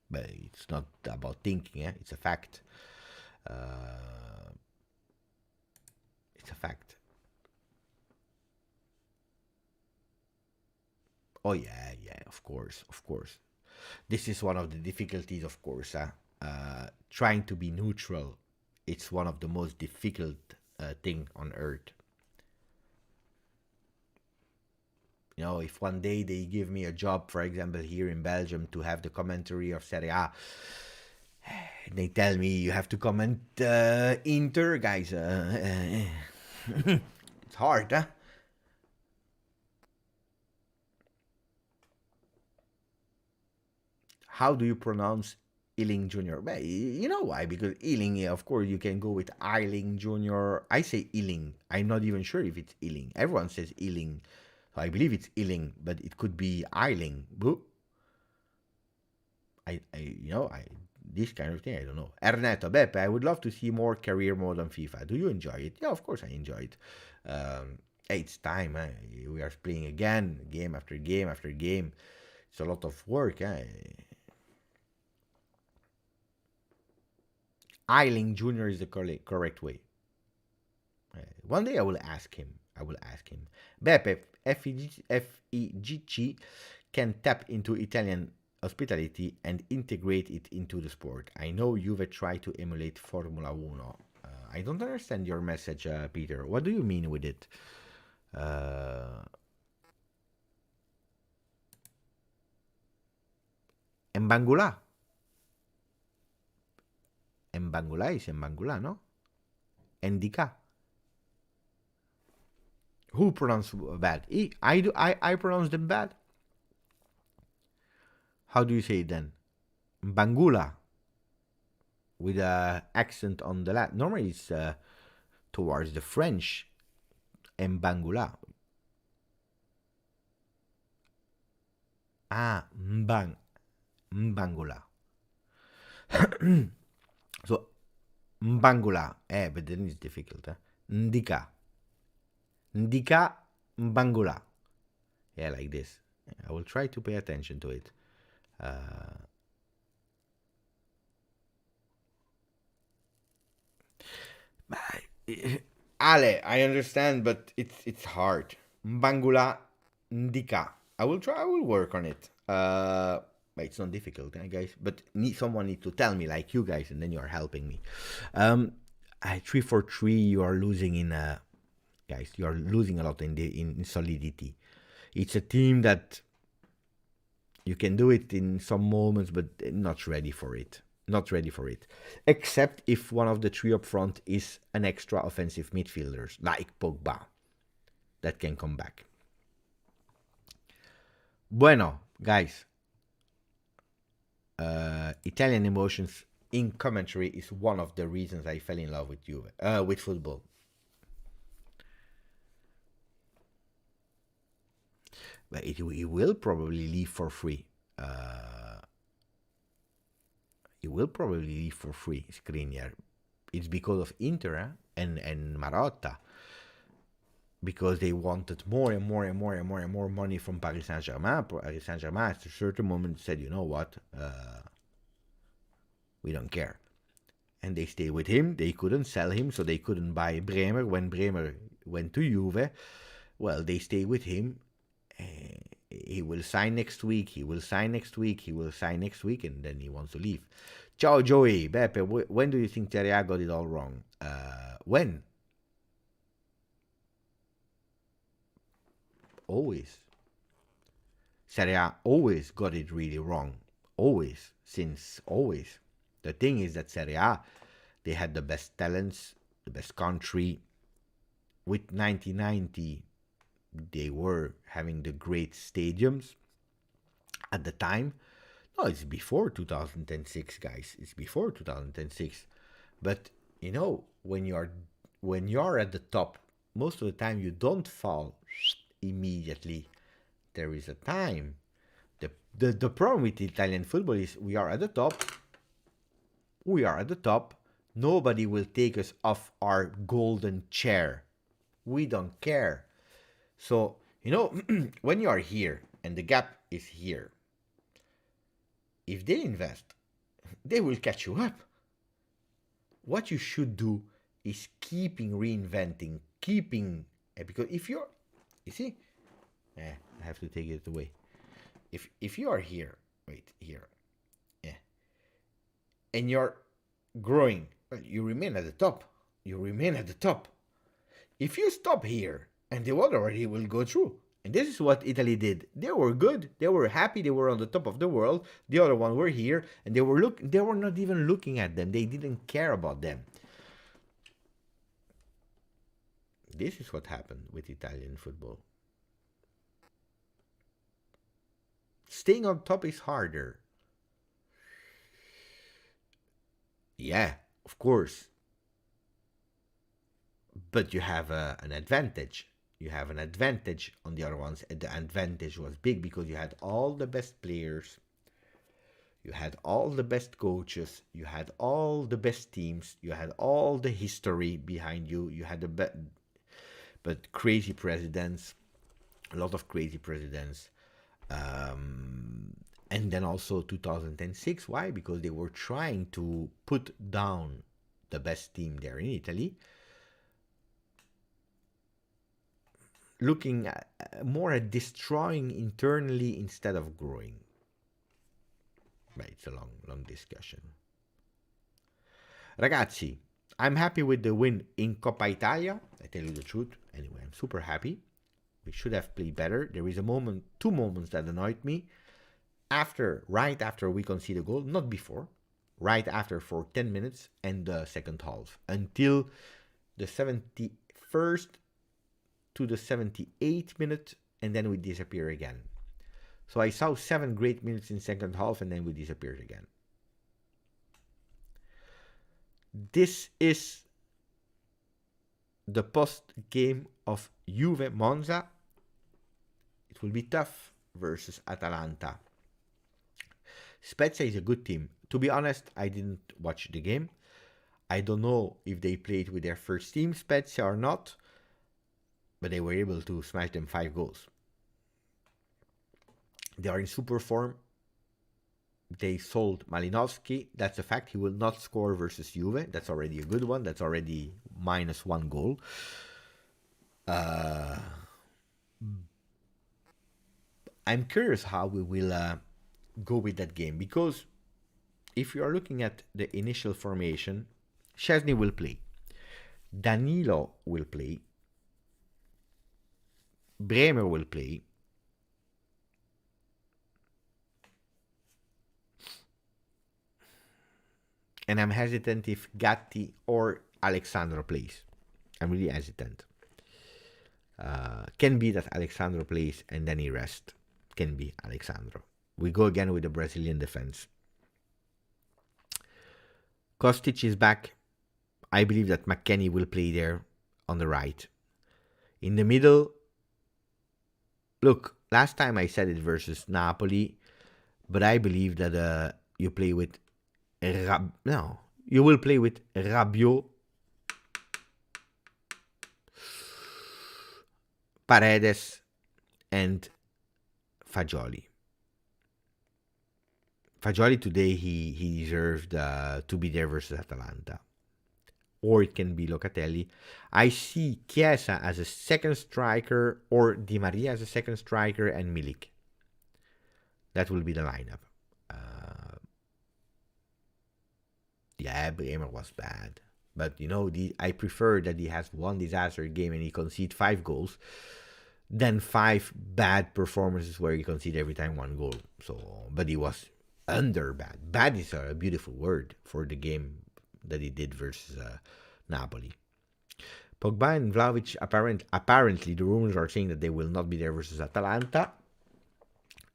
But it's not about thinking, it's a fact. It's a fact. Oh, yeah, of course. This is one of the difficulties, of course. Trying to be neutral, it's one of the most difficult thing on earth. You know, if one day they give me a job, for example, here in Belgium, to have the commentary of Serie A, they tell me you have to comment Inter, guys. It's hard, huh? How do you pronounce Ealing Jr.? Well, you know why? Because Ealing, of course, you can go with Eiling Jr. I say Ealing. I'm not even sure if it's Ealing. Everyone says Ealing. So I believe it's Ealing, but it could be Eiling. This kind of thing, I don't know. Ernesto, Beppe, I would love to see more career mode on FIFA. Do you enjoy it? Yeah, of course I enjoy it. Hey, it's time. We are playing again, game after game after game. It's a lot of work. Eiling Jr. is the correct way. One day I will ask him. Beppe, FEGC can tap into Italian hospitality and integrate it into the sport. I know Juve try to emulate Formula 1. I don't understand your message, Peter. What do you mean with it? Embangula. Embangula is Embangula, no? Endika. Who pronounce bad? I pronounce them bad. How do you say it then? Bangula. With an accent on the Latin. Normally it's towards the French. Mbangula. Mbangula. So, Mbangula. But then it's difficult. Ndika. Mbangula. Yeah, like this. I will try to pay attention to it. Ale, I understand, but it's hard. Mbangula Ndika. I will work on it. But it's not difficult, guys. But someone need to tell me, like you guys, and then you are helping me. 3-4-3, you are losing in guys. You are losing a lot in solidity. It's a team that you can do it in some moments, but not ready for it. Not ready for it. Except if one of the three up front is an extra offensive midfielders, like Pogba, that can come back. Bueno, guys. Italian emotions in commentary is one of the reasons I fell in love with Juve, with football. But it will probably leave for free. It will probably leave for free, Skriniar. It's because of Inter and Marotta. Because they wanted more and more money from Paris Saint-Germain. Paris Saint-Germain at a certain moment said, you know what, we don't care. And they stayed with him. They couldn't sell him, so they couldn't buy Bremer. When Bremer went to Juve, well, they stayed with him. He will sign next week. He will sign next week, and then he wants to leave. Ciao, Joey. Beppe, when do you think Serie A got it all wrong? When? Always. Serie A always got it really wrong. Always. Since always. The thing is that Serie A, they had the best talents, the best country. With 1990, they were having the great stadiums at the time. No, it's before 2006, guys. It's before 2006. But, you know, when you're at the top, most of the time you don't fall immediately. There is a time. The problem with Italian football is we are at the top. Nobody will take us off our golden chair. We don't care. So, you know, when you are here and the gap is here, if they invest, they will catch you up. What you should do is keeping reinventing, because if you're, you see, I have to take it away. If you are here, and you're growing, well, you remain at the top. If you stop here, and the other already will go through. And this is what Italy did. They were good. They were happy. They were on the top of the world. The other one were here, and they were not even looking at them. They didn't care about them. This is what happened with Italian football. Staying on top is harder. Yeah, of course. But you have an advantage. You have an advantage on the other ones, and the advantage was big because you had all the best players, you had all the best coaches, you had all the best teams, you had all the history behind you, you had but crazy presidents, a lot of crazy presidents. And then also 2006. Why? Because they were trying to put down the best team there in Italy, looking at, more at destroying internally instead of growing. But it's a long discussion. Ragazzi, I'm happy with the win in Coppa Italia. I tell you the truth. Anyway, I'm super happy. We should have played better. There is two moments that annoyed me. Right after we concede a goal, not before, right after for 10 minutes and the second half, until the 71st to the 78th minute, and then we disappear again. So I saw 7 great minutes in second half, and then we disappeared again. This is the post game of Juve Monza. It will be tough versus Atalanta. Spezia is a good team. To be honest, I didn't watch the game. I don't know if they played with their first team, Spezia, or not. But they were able to smash them 5 goals. They are in super form. They sold Malinowski. That's a fact. He will not score versus Juve. That's already a good one. That's already -1 goal. I'm curious how we will go with that game, because if you are looking at the initial formation, Szczesny will play, Danilo will play, Bremer will play, and I'm hesitant if Gatti or Alexandro plays. I'm really hesitant. Can be that Alexandro plays and then he rests. Can be Alexandro. We go again with the Brazilian defense. Kostic is back. I believe that McKennie will play there on the right. In the middle, look, last time I said it versus Napoli, but I believe that you play with you will play with Rabiot, Paredes, and Fagioli. Fagioli today, he deserved to be there versus Atalanta. Or it can be Locatelli. I see Chiesa as a second striker, or Di Maria as a second striker, and Milik. That will be the lineup. Yeah, Bremer was bad. But, I prefer that he has one disaster game and he concedes 5 goals than 5 bad performances where he concedes every time 1 goal. So, but he was under bad. Bad is a beautiful word for the game that he did versus Napoli. Pogba and Vlahovic, apparently the rumors are saying that they will not be there versus Atalanta.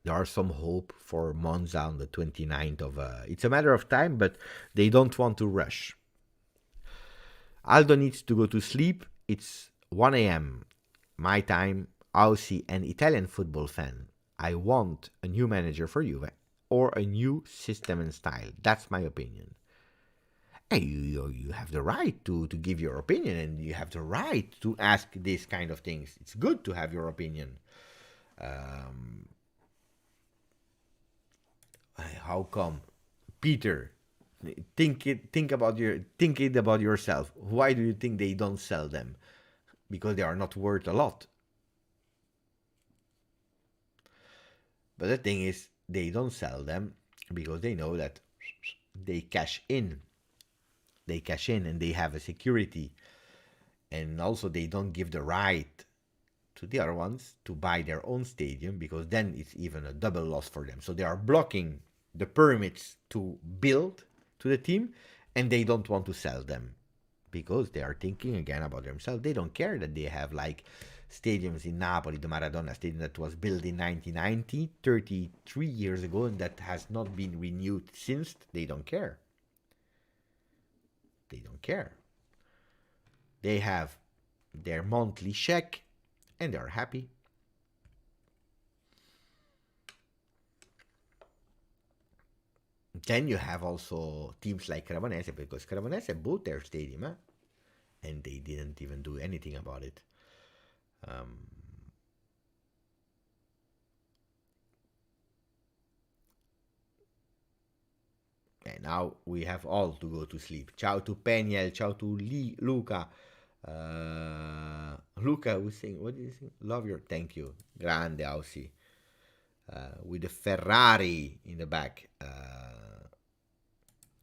There are some hope for Monza on the 29th of... it's a matter of time, but they don't want to rush. Aldo needs to go to sleep. It's 1 a.m. my time. Aussie and Italian football fan. I want a new manager for Juve or a new system and style. That's my opinion. And you have the right to give your opinion, and you have the right to ask these kind of things. It's good to have your opinion. How come, Peter? Think it about yourself. Why do you think they don't sell them? Because they are not worth a lot. But the thing is, they don't sell them because they know that they cash in. They cash in and they have a security. And also they don't give the right to the other ones to buy their own stadium, because then it's even a double loss for them. So they are blocking the permits to build to the team, and they don't want to sell them because they are thinking again about themselves. They don't care that they have like stadiums in Napoli, the Maradona Stadium that was built in 1990, 33 years ago, and that has not been renewed since. They don't care. They don't care. They have their monthly check and they are happy. Then you have also teams like Cremonese, because Cremonese bought their stadium, and they didn't even do anything about it. And now we have all to go to sleep. Ciao to Peniel, ciao to Luca. Luca who's saying, what is he? Love your, thank you. Grande Aussie. With the Ferrari in the back.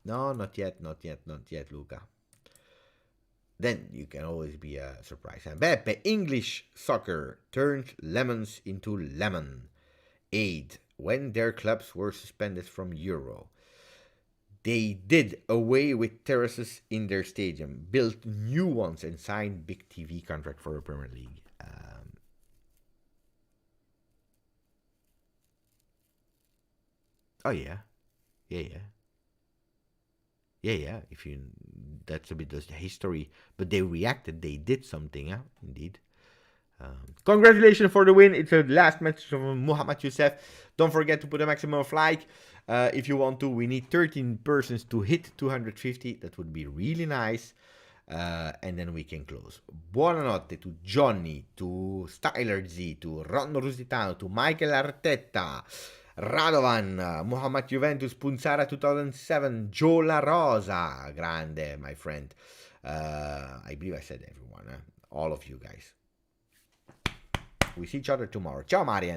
No, not yet, Luca. Then you can always be a surprise. And Beppe, English soccer turned lemons into lemon aid when their clubs were suspended from Euro. They did away with terraces in their stadium, built new ones, and signed big TV contract for the Premier League. Oh yeah. If you, that's a bit of the history, but they reacted. They did something, indeed. Congratulations for the win. It's the last match from Muhammad Youssef. Don't forget to put a maximum of like if you want to. We need 13 persons to hit 250. That would be really nice. And then we can close. Buonanotte to Johnny, to Styler Z, to Ron Rusitano, to Michael Arteta, Radovan, Muhammad Juventus, Punzara 2007, Joe La Rosa, grande, my friend. I believe I said everyone, all of you guys. We see each other tomorrow. Ciao, Marian.